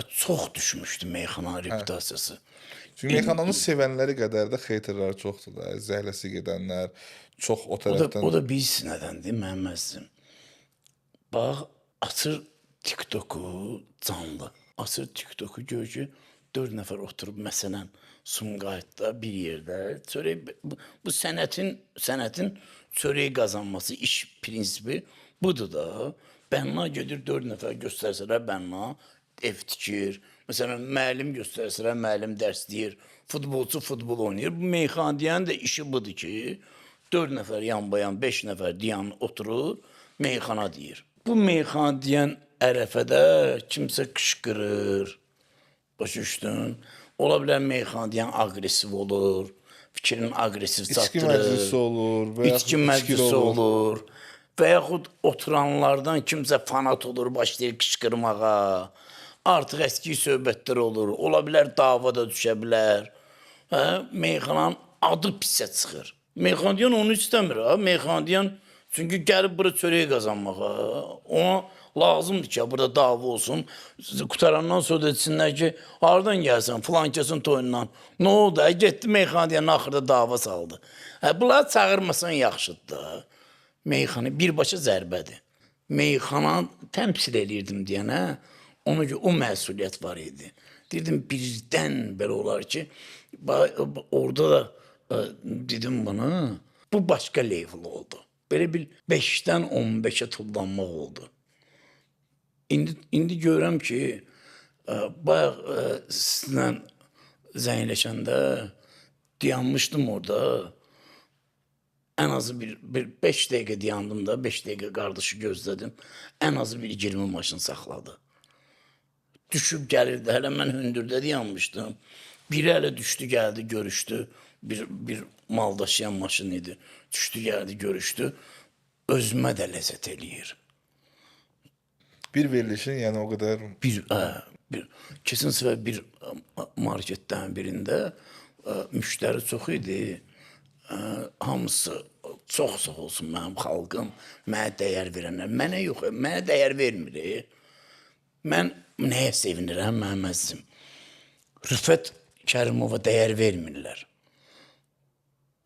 Çox düşmüşdü meyxananın reputasiyası. Çünki meyxananın sevənləri qədər də xeytirləri çoxdur da, zəhləsi gedənlər, çox o tərəfdən... O da bilsin nədəndir, mənim əzizim. Bax, açır TikToku canlı. Açır TikToku gör ki, 4 nəfər oturub məsələn Sumqayıtda bir yerdə. Bu sənətin çörək qazanması, iş prinsipi budur da. Bənna gedir 4 nəfər göstərsələr bənna, ev tikir. Məsələn, müəllim göstərsələr müəllim dərs deyir. Futbolçu futbol oynayır. Bu meyxana deyən də işi budur ki, 4 nəfər yan bayan, 5 nəfər deyən oturur, meyxana deyir. Bu meyxana deyən ərəfədə kimsə qışqırır, başa düşdün? Ola bilər meyxana deyən aqressiv olur, fikrin aqressiv İçki çatdırır. məclisi olur və yaxud İçki məclisi olur. Və yaxud oturanlardan kimsə fanat olur, başlayır qışqırmağa. Artıq əski söhbətlər olur. Ola bilər dava da düşə bilər. Hə, meyxananın adı pisə çıxır. Meyxanadan onu istəmir ha. Meyxanadan çünki gəlib bura çörək qazanmağa. Ona lazımdır ki, burada dava olsun. Qutarandan sonra desinlər ki, hardan gəlsən, filan kəsin toyundan. Nə oldu? Getdi meyxanadan axırda dava saldı. Hə, bunları çağırmasan yaxşıdır da. Meyxana birbaşa zərbədir. Meyxana təmsil eləyirdim deyənə, ona görə o məsuliyyət var idi. Deyirdim, birdən belə olar ki, orada da dedim bana, bu başqa level oldu. Belə bir 5-dən 15-ə tullanmaq oldu. İndi görürəm ki, bayaq sizlə zəngləşəndə dayanmışdım orada. Ən azı bir 5 dəqiqə dayandım da, 5 dəqiqə qardaşı gözlədim. Ən azı bir 20 maşın saxladı. Düşüb gəlirdi, hələ mən hündürdə dayanmışdım. Biri hələ düşdü, gəldi, görüşdü. Bir mal daşıyan maşın idi. Düşdü, gəldi, görüşdü. Özümə də ləzzət eləyir. Bir verilişin, yəni o qədər... Kesin səfər bir marketdən birində müştəri çox idi. Hamısı çox sağ olsun mənim xalqım, mənə dəyər verənlər. Mənə yox, mənə dəyər vermir. Mən nəyə sevinirəm, mənim əzizim? Rüfət Kərimova dəyər vermirlər.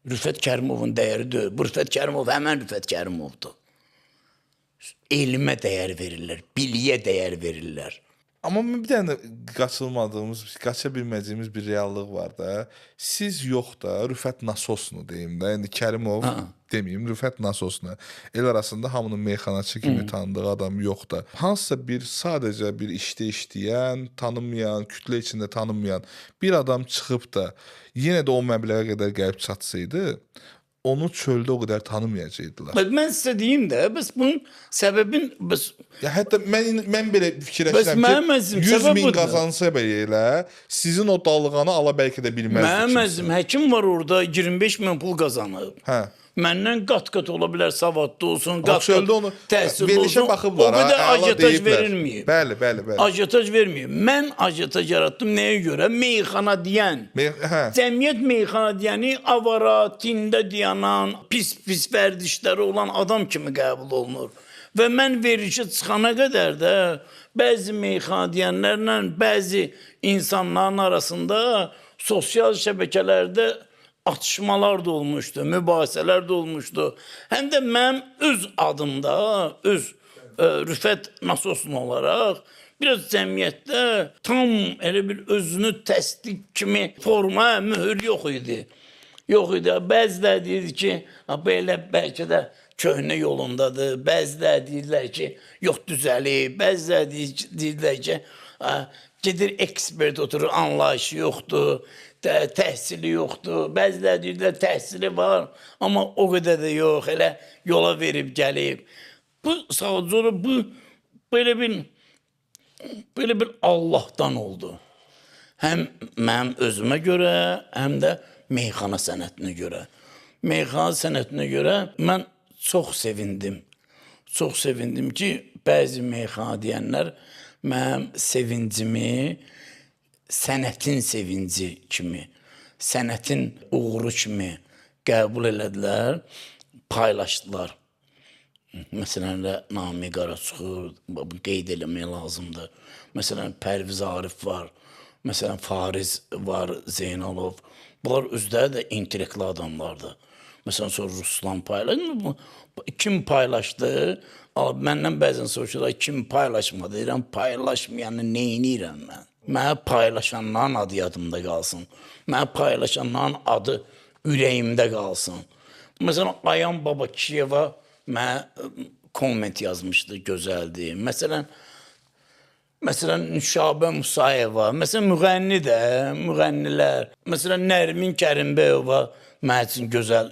Rüfət Kərimovun dəyəri deyil. Bu Rüfət Kərimov həmən Rüfət Kərimovdur. Elmə dəyər verirlər, biliyə dəyər verirlər. Amma bir dənə qaçılmadığımız, qaça bilməyəcəyimiz bir reallıq var da. Siz yox da, Rüfət Nasosunu deyim də. İndi Kərimov deməyim, Rüfət Nasosunu. El arasında hamının meyxanaçı kimi tanıdığı adam yox da. Hansısa bir, sadəcə bir işdə işləyən, tanınmayan, kütlə içində tanınmayan bir adam çıxıb da yenə də o məbləğə qədər gəlib çatsaydı, onu çöldə o qədər tanımayacaqdılar. Mən sizə deyim də, bəs bunun səbəbin... Ya hətta mən belə fikirləşirəm ki, 100 min qazansa belə, sizin o dalğanı ala bəlkə də bilməzdik. Mənim əzim, həkim var orada, 25 min pul qazanıb. Hə. Məndən qat-qat ola bilər, savadlı olsun, qat-qat təhsil verilişə olsun. baxıblar, o qədər əla ajataj deyiblər. verilməyib. Bəli. Ajataj verməyib. Mən ajataj yaratdım nəyə görə? Meyxana deyən. Cəmiyyət meyxana deyəni avara, tində dayanan, pis vərdişləri olan adam kimi qəbul olunur. Və mən verilişə çıxana qədər də bəzi meyxana deyənlərlə bəzi insanların arasında sosial şəbəkələrdə atışmalar da olmuşdu, mübahisələr də olmuşdu. Həm də mənim öz adımda, öz Rüfət Nasosun olaraq biraz cəmiyyətdə tam elə bir özünü təsdiq kimi forma, mühür yox idi. Yox idi. Bəziləri deyirdi ki, belə bəlkə də köhnə yolundadır. Bəziləri deyirlər ki, yox düzəlib. Bəziləri deyirlər ki, gedir ekspert oturur, anlayışı yoxdur. Təhsili yoxdur. Bəziləri deyirlər təhsili var, amma o qədər də yox, elə yola verib gəlib. Bu sadəcə bu belə bir Allahdan oldu. Həm mənim özümə görə, həm də meyxana sənətinə görə. Meyxana sənətinə görə mən çox sevindim. Çox sevindim ki, bəzi meyxana deyənlər mənim sevincimi sənətin sevinci kimi, sənətin uğuru kimi qəbul elədilər, paylaşdılar. Məsələn, Nami Qaraçuxur, qeyd eləmək lazımdır. Məsələn, Pərviz Arif var, məsələn, Fariz var, Zeynalov. Bunlar özləri də intellektli adamlardır. Məsələn, sonra Ruslan paylaşdı. Kim paylaşdı? Məndən bəzən soruşurlar, kim paylaşmadı? Deyirəm, paylaşmayanı neynirəm mən? Mənə paylaşanların adı yadımda qalsın. Mənə paylaşanların adı ürəyimdə qalsın. Məsələn, Ayan Baba Kiyeva mənə komment yazmışdı, gözəldir. Məsələn, Nüşabə Musayeva, məsələn, müğənnilər. Məsələn, Nərmin Kərimbəyova mənə üçün gözəl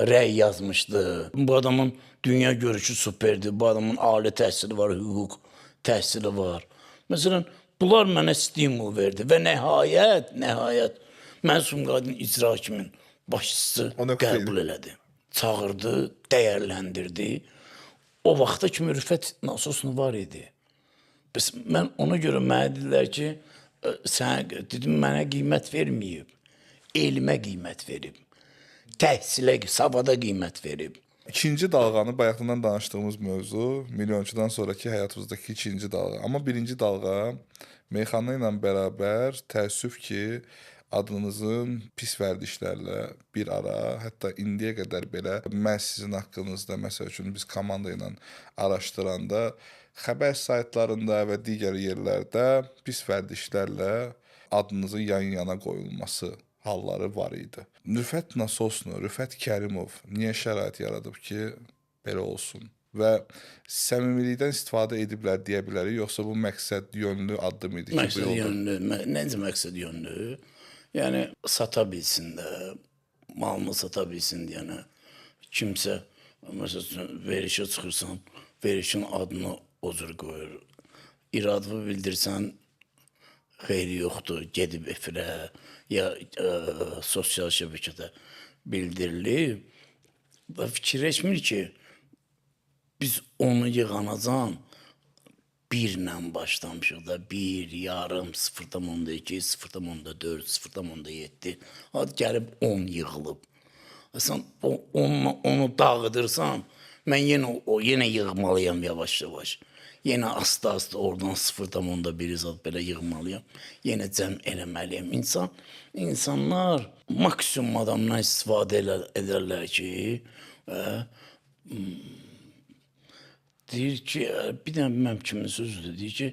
rəy yazmışdı. Bu adamın dünya görüşü superdir. Bu adamın ali təhsili var, hüquq təhsili var. Məsələn, Bunlar mənə stimul verdi və nəhayət mən Sumqayıtın icra hakiminin başçısı O nə qədər qəbul elədi. Çağırdı, dəyərləndirdi. O vaxta kimi Rüfət Nasosnu var idi. Bəs mən ona görə mənə dedilər ki, sən dedim mənə qiymət verməyib. Elmə qiymət verib. Təhsilə, savada qiymət verib. İkinci dalğanı bayaqdan danışdığımız mövzu milyonçudan sonraki həyatımızdakı ikinci dalğa. Amma birinci dalğa meyxana ilə bərabər təəssüf ki, adınızın pis vərdişlərlə bir ara, hətta indiyə qədər belə mən sizin haqqınızda, məsəl üçün biz komanda ilə araşdıranda xəbər saytlarında və digər yerlərdə pis vərdişlərlə adınızın yan-yana qoyulması halları var idi. Rüfət Nasosnu, Rüfət Kərimov niyə şərait yaradıb ki, belə olsun? Və səmimilikdən istifadə ediblər deyə bilərik, yoxsa bu məqsəd yönlü addım idi ki, Məqsəd yönlü, necə məqsəd yönlü? Yəni sata bilsin də, malını sata bilsin deyənə. Kimsə məsələn verişə çıxırsan, verişin adını o cür qoyur. İradını bildirsən, xeyri yoxdur, gedib efirə ya sosial şəbəkədə bildirilib və fikirləşmir ki, biz onu yığanacan 1-lə başlamışıq da, 1, yarım, 0.2, 0.4, 0.7, hadi gəlib 10 yığılıb. Sən onu dağıdırsan, mən yenə yığmalıyam yavaş-yavaş. Yenə asta-asta oradan 0.1 zat belə yığmalıyam. Yenə cəm eləməliyəm. İnsanlar maksimum adamdan istifadə edərlər ki, deyir ki, bir dənə bilməm kimin sözüdür, deyir ki,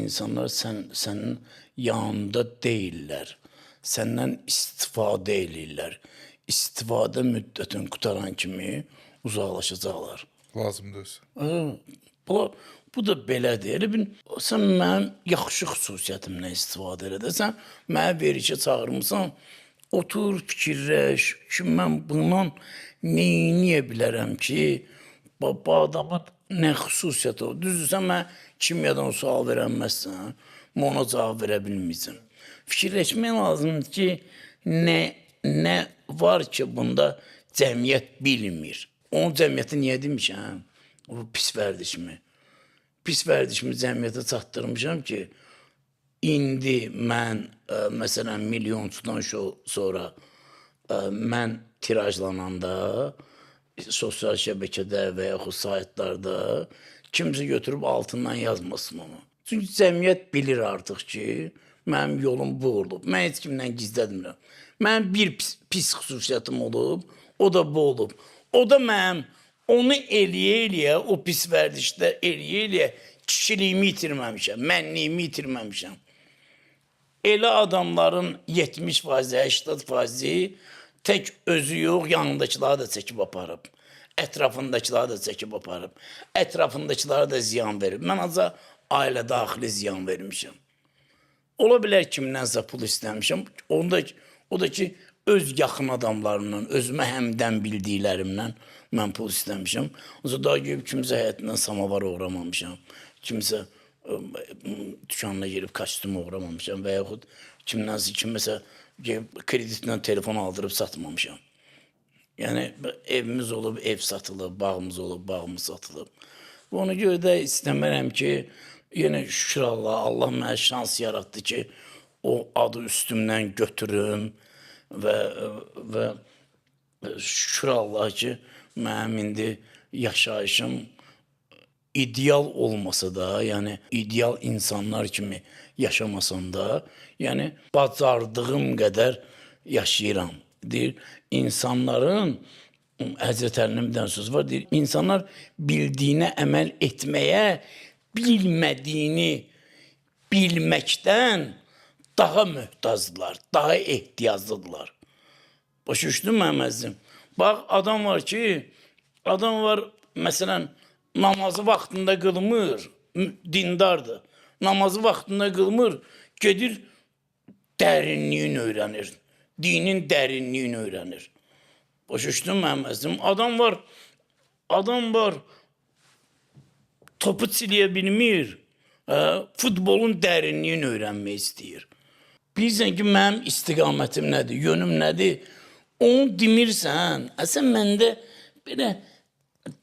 insanlar sənin yanında deyirlər, səndən istifadə edirlər. İstifadə müddətin qutaran kimi uzaqlaşacaqlar. lazımdır. Bu da belədir. Elə bil, sən mənim yaxşı xüsusiyyətimdən istifadə edəsən, mənə verişə çağırmısan, otur, fikirləş ki, mən bundan neyə bilərəm ki, bu adamın nə xüsusiyyəti o? Düzdürsən, mən kimyadan sual verənməzsən, mən ona cavab verə bilməyəcəm. Fikirləşmək lazımdır ki, nə var ki, bunda cəmiyyət bilmir. Onun cəmiyyəti niyə demişəm? O pis vərdişimi. Pis vərdişimi cəmiyyətə çatdırmışam ki, indi mən, məsələn, milyonçudan sonra mən tirajlananda, sosial şəbəkədə və yaxud saytlarda kimsə götürüb altından yazmasın onu. Çünki cəmiyyət bilir artıq ki, mənim yolum bu olub. Mən heç kimdən gizlətmirəm. Mənim bir pis xüsusiyyətim olub, o da bu olub. O da mənim onu eləyə-eləyə, o pis vərdişdə eləyə-eləyə kişiliyimi itirməmişəm, mənliyimi itirməmişəm. Elə adamların 70%, 80% tək özü yox, yanındakıları da çəkib aparıb. Ətrafındakiları da çəkib aparıb. Ətrafındakilara da ziyan verib. Mən ancaq ailə daxili ziyan vermişəm. Ola bilər kimdənsə pul istəmişəm. O da ki, öz yaxın adamlarımdan, özümə həmdən bildiklərimdən mən pul istəmişəm. Onca daha gelib kimsə həyatından samavar uğramamışam. Kimsə dükanına gelib kostyum uğramamışam və yaxud kimsə kreditlə telefon aldırıb satmamışam. Yəni evimiz olub, ev satılıb, bağımız olub, bağımız satılıb. Ona görə də istəmirəm ki, yenə şükür Allah mənə şans yaratdı ki, o adı üstümdən götürüm və şükür Allah ki, mənim indi yaşayışım ideal olmasa da, yəni ideal insanlar kimi yaşamasam da, yəni bacardığım qədər yaşayıram. Deyir, insanların, Həzrət Əlinin bir dənə söz var, deyir, insanlar bildiyinə əməl etməyə, bilmədiyini bilməkdən daha möhtazdılar, daha ehtiyaclıdırlar. Başa düşdün mü əməzim? Bax, adam var ki, məsələn, namazı vaxtında qılmır, dindardır. Namazı vaxtında qılmır, gedir, dərinliyin öyrənir. Dinin dərinliyini öyrənir. Başa düşdün mü əməzim? Adam var, topu çiləyə bilmir, Futbolun dərinliyini öyrənmək istəyir. Bilirsən ki, mənim istiqamətim nədir, yönüm nədir? Onu demirsən, əsən məndə belə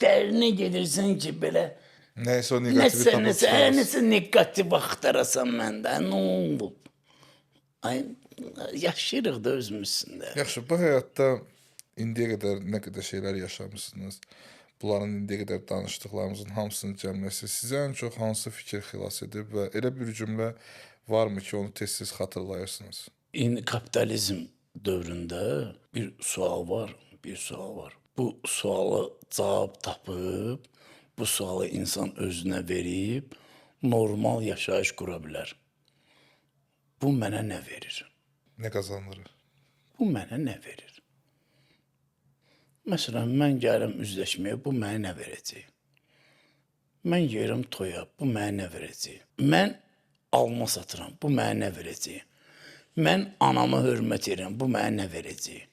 dərinə gedirsən ki, belə Nəysə o negativi tapıb nəsə negativ axtarasan məndə, nə olub? Ay, yaşayırıq da özümüzsündə. Yaxşı, bu həyatda indiyə qədər nə qədər şeylər yaşamısınız? Bunların indiyə qədər danışdıqlarımızın hamısını cəmləsə, sizə ən çox hansı fikir xilas edib və elə bir cümlə varmı ki, onu tez-tez xatırlayırsınız? İndi kapitalizm dövründə bir sual var. Bu sualı cavab tapıb, bu sualı insan özünə verib, normal yaşayış qura bilər. Bu mənə nə verir? Nə qazandırır? Bu mənə nə verir? Məsələn, mən gəlirəm üzləşməyə, bu mənə nə verəcək? Mən yerim toya, bu mənə nə verəcək? Mən alma satıram, bu mənə nə verəcək? Mən anama hörmət edirəm, bu mənə nə verəcək?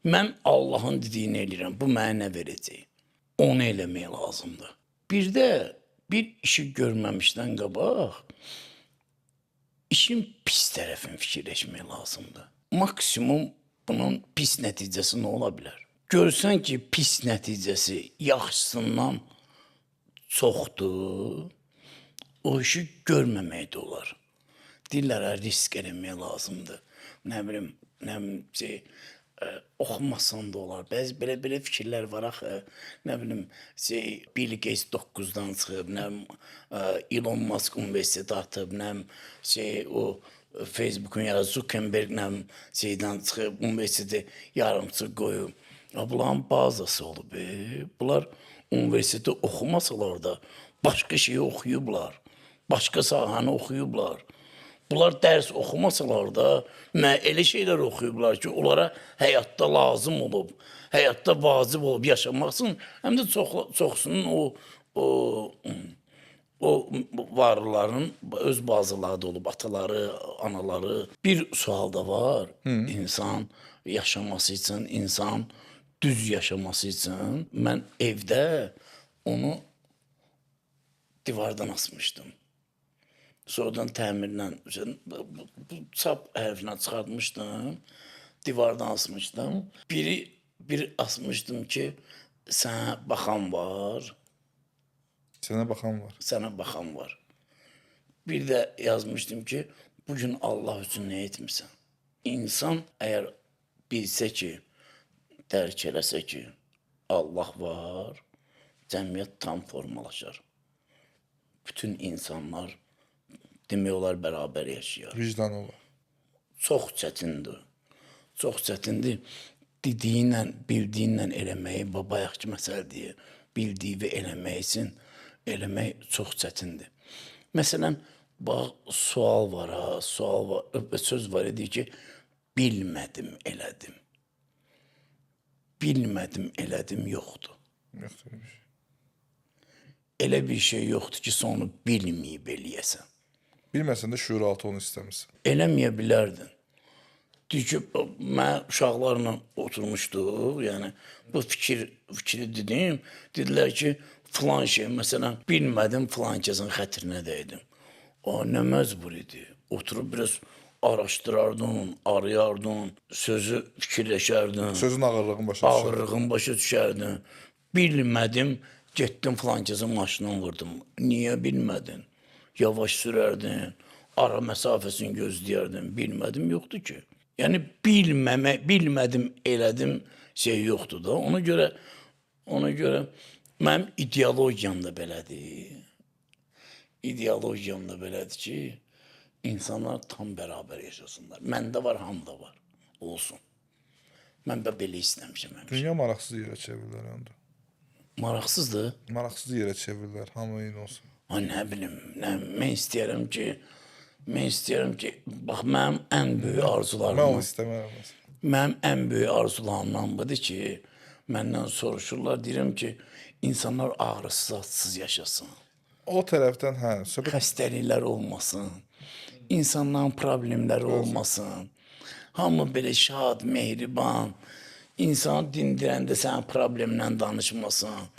Mən Allahın dediyini eləyirəm, bu mənə nə verəcək? Onu eləmək lazımdır. Bir də bir işi görməmişdən qabaq, işin pis tərəfini fikirləşmək lazımdır. Maksimum bunun pis nəticəsi nə ola bilər? Görsən ki, pis nəticəsi yaxşısından çoxdur, o işi görməmək də olar. Deyirlər, risk eləmək lazımdır. Nə bilim, oxumasan da olar. Bəzi belə fikirlər var axı. Nə bilim, Bill Gates 9-dan çıxıb, nə Elon Musk universiteti atıb, nə o Facebook'un ya Zuckerberg şeydən çıxıb, universiteti yarımçı qoyub. Bunların bazası olub. Bunlar universiteti oxumasalar da başqa şeyi oxuyublar. Başqa sahəni oxuyublar. Bunlar dərs oxumasalar da elə şeylər oxuyublar ki, onlara həyatda lazım olub, həyatda vacib olub yaşamaq üçün, həm də çoxsunun o varlıların öz bazıları da olub, ataları, anaları. Bir sual da var, insan yaşaması üçün, insan düz yaşaması üçün. Mən evdə onu divardan asmışdım. Sonradan təmirlə, bu çap hərfinə çıxartmışdım, divardan asmışdım. Bir asmışdım ki, sənə baxan var. Sənə baxan var. Sənə baxan var. Bir də yazmışdım ki, bugün Allah üçün nə etmirsən? İnsan əgər bilsə ki, dərk eləsə ki, Allah var, cəmiyyət tam formalaşar. Bütün insanlar demək olar bərabər yaşayar. Vicdan olar. Çox çətindir. Çox çətindir. Dediyinlə, bildiyinlə eləməyi, bayaqki məsələdir. Bildiyi və eləmək üçün eləmək çox çətindir. Məsələn, bax, sual var, söz var idi ki, bilmədim, elədim. Bilmədim, elədim, yoxdur. Yoxdur bir şey. Elə bir şey yoxdur ki, onu bilməyib eləyəsən. Bilməsən də şuuraltı onu istəmirsən. Eləməyə bilərdin. Deyir ki, mən uşaqlarla oturmuşduq, yəni bu fikri dedim. Dedilər ki, filan şey, məsələn, bilmədim, filan kəsin xətrinə dəydim. O, nə məcbur idi? Oturub biraz araşdırardın, arayardın, sözü fikirləşərdin. Sözün ağırlığın başa düşər. Ağırlığın başa düşərdin. Bilmədim, getdim filan kəsin maşından vurdum. Niyə bilmədin? Yavaş sürərdin, ara məsafəsini gözləyərdin. Bilmədim, yoxdur ki. Yəni, bilmədim, elədim şey yoxdur da. Ona görə mənim ideologiyam da belədir. İdeologiyam da belədir ki, insanlar tam bərabər yaşasınlar. Məndə var, hamda var. Olsun. Mən belə istəmişəm həmişə. Dünya maraqsız yerə çevirilər onda. Maraqsızdır. Maraqsız yerə çevirilər, hamı eyni olsun. Nə bilim, mən istəyərəm ki, bax, mənim ən böyük arzularım. Mən onu istəmərəm. Mənim ən böyük arzularımdan budur ki, məndən soruşurlar, deyirəm ki, insanlar ağrısız, atsız yaşasın. O tərəfdən, Xəstəliklər olmasın, insanların problemləri olmasın. Hamı belə şad, mehriban, insanı dindirəndə sən problemlə danışmasın.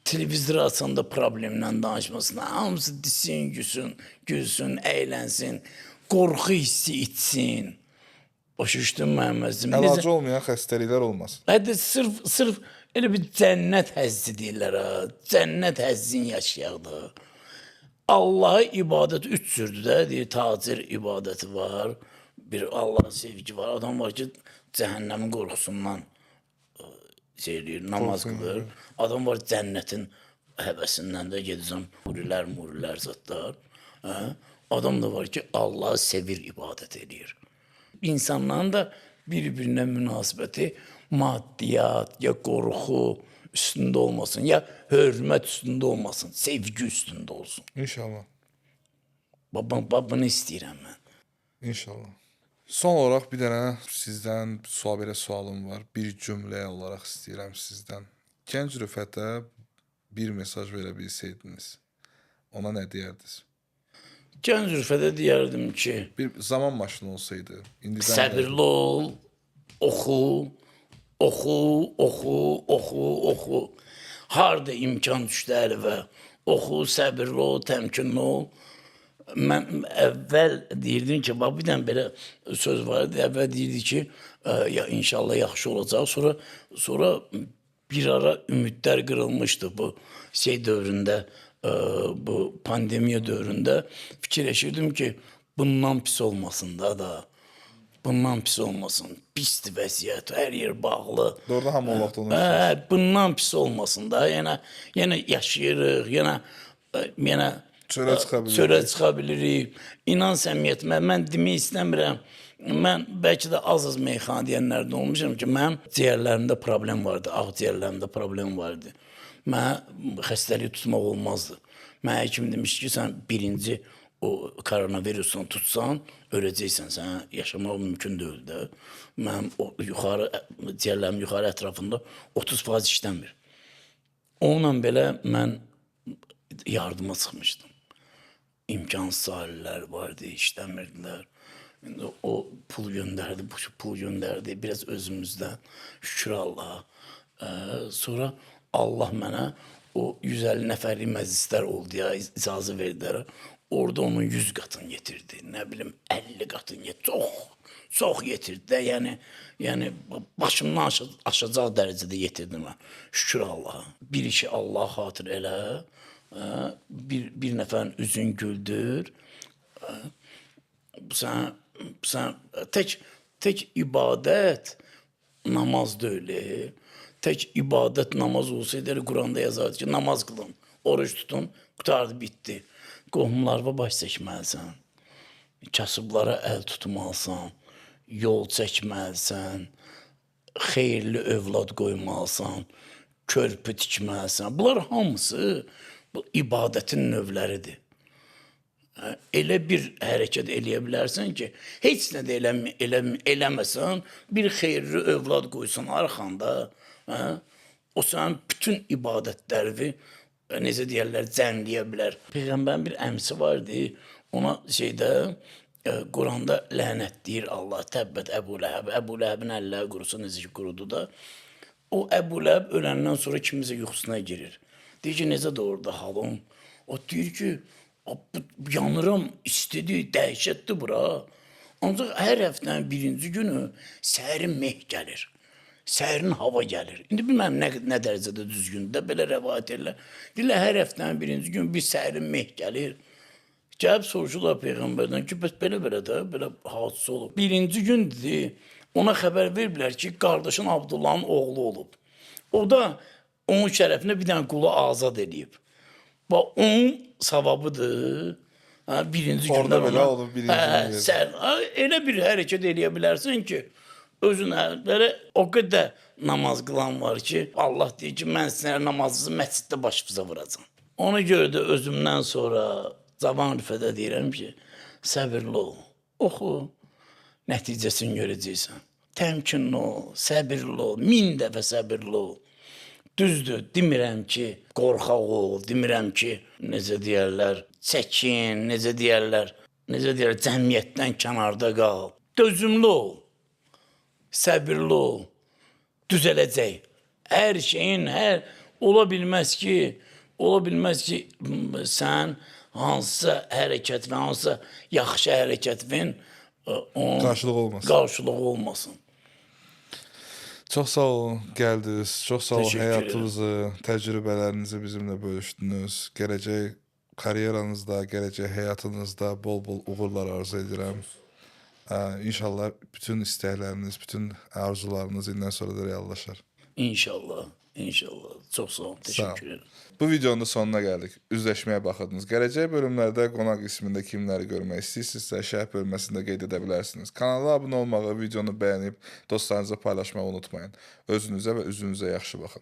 Televizoru açanda problemlə danışmasın. Hamısı desin, gülsün, əylənsin. Qorxu hissi içsin. Başa düşdün mənim əzizim? Əlacı olmayan xəstəliklər olmasın. Hətta sırf elə bir cənnət həzzi deyirlər ha. Cənnət həzzini yaşayaq da. Allah'a ibadət üç cürdür də. Deyir, tacir ibadəti var. Bir Allah'a sevgi var. Adam var ki, cəhənnəmin qorxusundan şey eləyir, namaz qılır. Adam var cənnətin həvəsindən də gedirsən, murilər zatlar. Adam da var ki, Allah'ı sevir, ibadət eləyir. İnsanların da bir-birinə münasibəti maddiyat, ya qorxu üstündə olmasın, ya hörmət üstündə olmasın, sevgi üstündə olsun. İnşallah. Bunu istəyirəm mən. İnşallah. Son olaraq bir dənə sizdən belə sualım var. Bir cümlə olaraq istəyirəm sizdən. Gənc Rüfətə bir mesaj verə bilsəydiniz, ona nə deyərdiniz? Gənc Rüfətə deyərdim ki, Bir zaman maşını olsaydı, indidən səbirli ol, oxu. Harda imkan düşdü əlimə, oxu, səbirli ol, təmkinli ol. Mən əvvəl deyirdim ki, bax bir dənə belə söz var idi. Əvvəl deyirdi ki, ya inşallah yaxşı olacaq. Sonra bir ara ümidlər qırılmışdı bu şey dövründə, bu pandemiya dövründə. Fikirləşirdim ki, bundan pis olmasın da. Bundan pis olmasın. Pisdir vəziyyət, hər yer bağlı. Doğrudan hamı o vaxt onu bundan pis olmasın da. Yəni yaşayırıq, yenə çölə çıxa bilirik. İnan səmiyyətimə, mən demək istəmirəm. Mən bəlkə də az meyxana deyənlərdən olmuşam ki, mənim ciyərlərimdə problem vardı, ağciyərlərimdə problem vardı. Mənə xəstəliyi tutmaq olmazdı. Mənə həkim demiş ki, sən birinci o koronavirusunu tutsan, öləcəksən, sənə yaşamaq mümkün deyil də. Mənim ciyərlərim yuxarı ətrafında 30% işləmir. Onunla belə mən yardıma çıxmışdım. İmkansız ailələr vardı, işləmirdilər. İndi o pul göndərdi, bu pul göndərdi, biraz özümüzdən, şükür Allaha. Sonra Allah mənə o 150 nəfərlik məclislər oldu ya, icazə verdilər. Orada onun 100 qatını getirdi, nə bilim 50 qatını getirdi, çox getirdi də, yəni başımdan aşacaq dərəcədə getirdim mən, şükür Allaha. Bir işi Allah xatır elə, bir nəfərin üzün güldür, sən tək ibadət namaz deyil, tək ibadət namaz olsaydı, Quranda yazardı ki, namaz qılın, oruç tutun, qutardı, bitdi. Qohumlarına baş çəkməlisən, kasıblara əl tutmalısan, yol çəkməlisən, xeyirli övlad qoymalısan, körpü tikməlisən. Bunlar hamısı bu ibadətin növləridir. Elə bir hərəkət eləyə bilərsən ki, heç nə də eləməsən, bir xeyirli övlad qoysan arxanda, o sənin bütün ibadətlərini, necə deyərlər, cəmləyə bilər. Peyğəmbərin bir əmsi vardı, ona Quranda lənət deyir Allah, təbbət Əbu Ləhəb, Əbu Ləhəbin əlləri qurusu necə ki qurudu da, o Əbu Ləhəb öləndən sonra kimizə yuxusuna girir. Deyir ki, necə də orada halım? O deyir ki, yanıram, istedi, dəhşətdir bura. Ancaq hər həftənin birinci günü səhərin meh gəlir. Səhərin hava gəlir. İndi bilməm nə dərəcədə düzgündür, belə rəvayət edirlər. Deyirlər, hər həftənin birinci gün bir səhərin meh gəlir. Gəlib soruşurlar Peyğəmbərdən ki, belə də, belə hadisə olub. Birinci gündür, ona xəbər veriblər ki, qardaşın Abdullahın oğlu olub. O da onun şərəfinə bir dənə qulu azad edib. Bax, onun savabıdır. Birinci gündə orada belə olur, birinci gündə. Elə bir hərəkət eləyə bilərsən ki, özünə belə o qədər namaz qılan var ki, Allah deyir ki, mən sizə namazınızı məsciddə başınıza vuracam. Ona görə də özümdən sonra Cavan Rüfətə deyirəm ki, səbirli ol, oxu, nəticəsini görəcəksən. Təmkinli ol, səbirli ol, 1000 dəfə səbirli ol. Düzdür, demirəm ki, qorxaq ol, demirəm ki, necə deyərlər, çəkin, necə deyərlər, cəmiyyətdən kənarda qal. Dözümlü ol. Səbirli ol, düzələcək. Hər şeyin, ola bilməz ki, sən hansısa hərəkət və hansısa yaxşı hərəkətin onun Qarşılığı olmasın. qarşılığı olmasın. Çox sağ olun, gəldiniz. Çox sağ olun, Təşəkkür həyatınızı, təcrübələrinizi bizimlə bölüşdünüz. Gələcək karyeranızda, gələcək həyatınızda bol-bol uğurlar arzu edirəm. İnşallah bütün istəkləriniz, bütün arzularınız ildən sonra da reallaşar. İnşallah, inşallah. Çox sağ olun, təşəkkür edirəm. Bu videonun da sonuna gəldik. Üzləşməyə baxırdınız. Gələcək bölümlərdə qonaq qismində kimləri görmək istəyirsinizsə, şərh bölməsində qeyd edə bilərsiniz. Kanala abunə olmağı, videonu bəyənib dostlarınızla paylaşmağı unutmayın. Özünüzə və üzünüzə yaxşı baxın.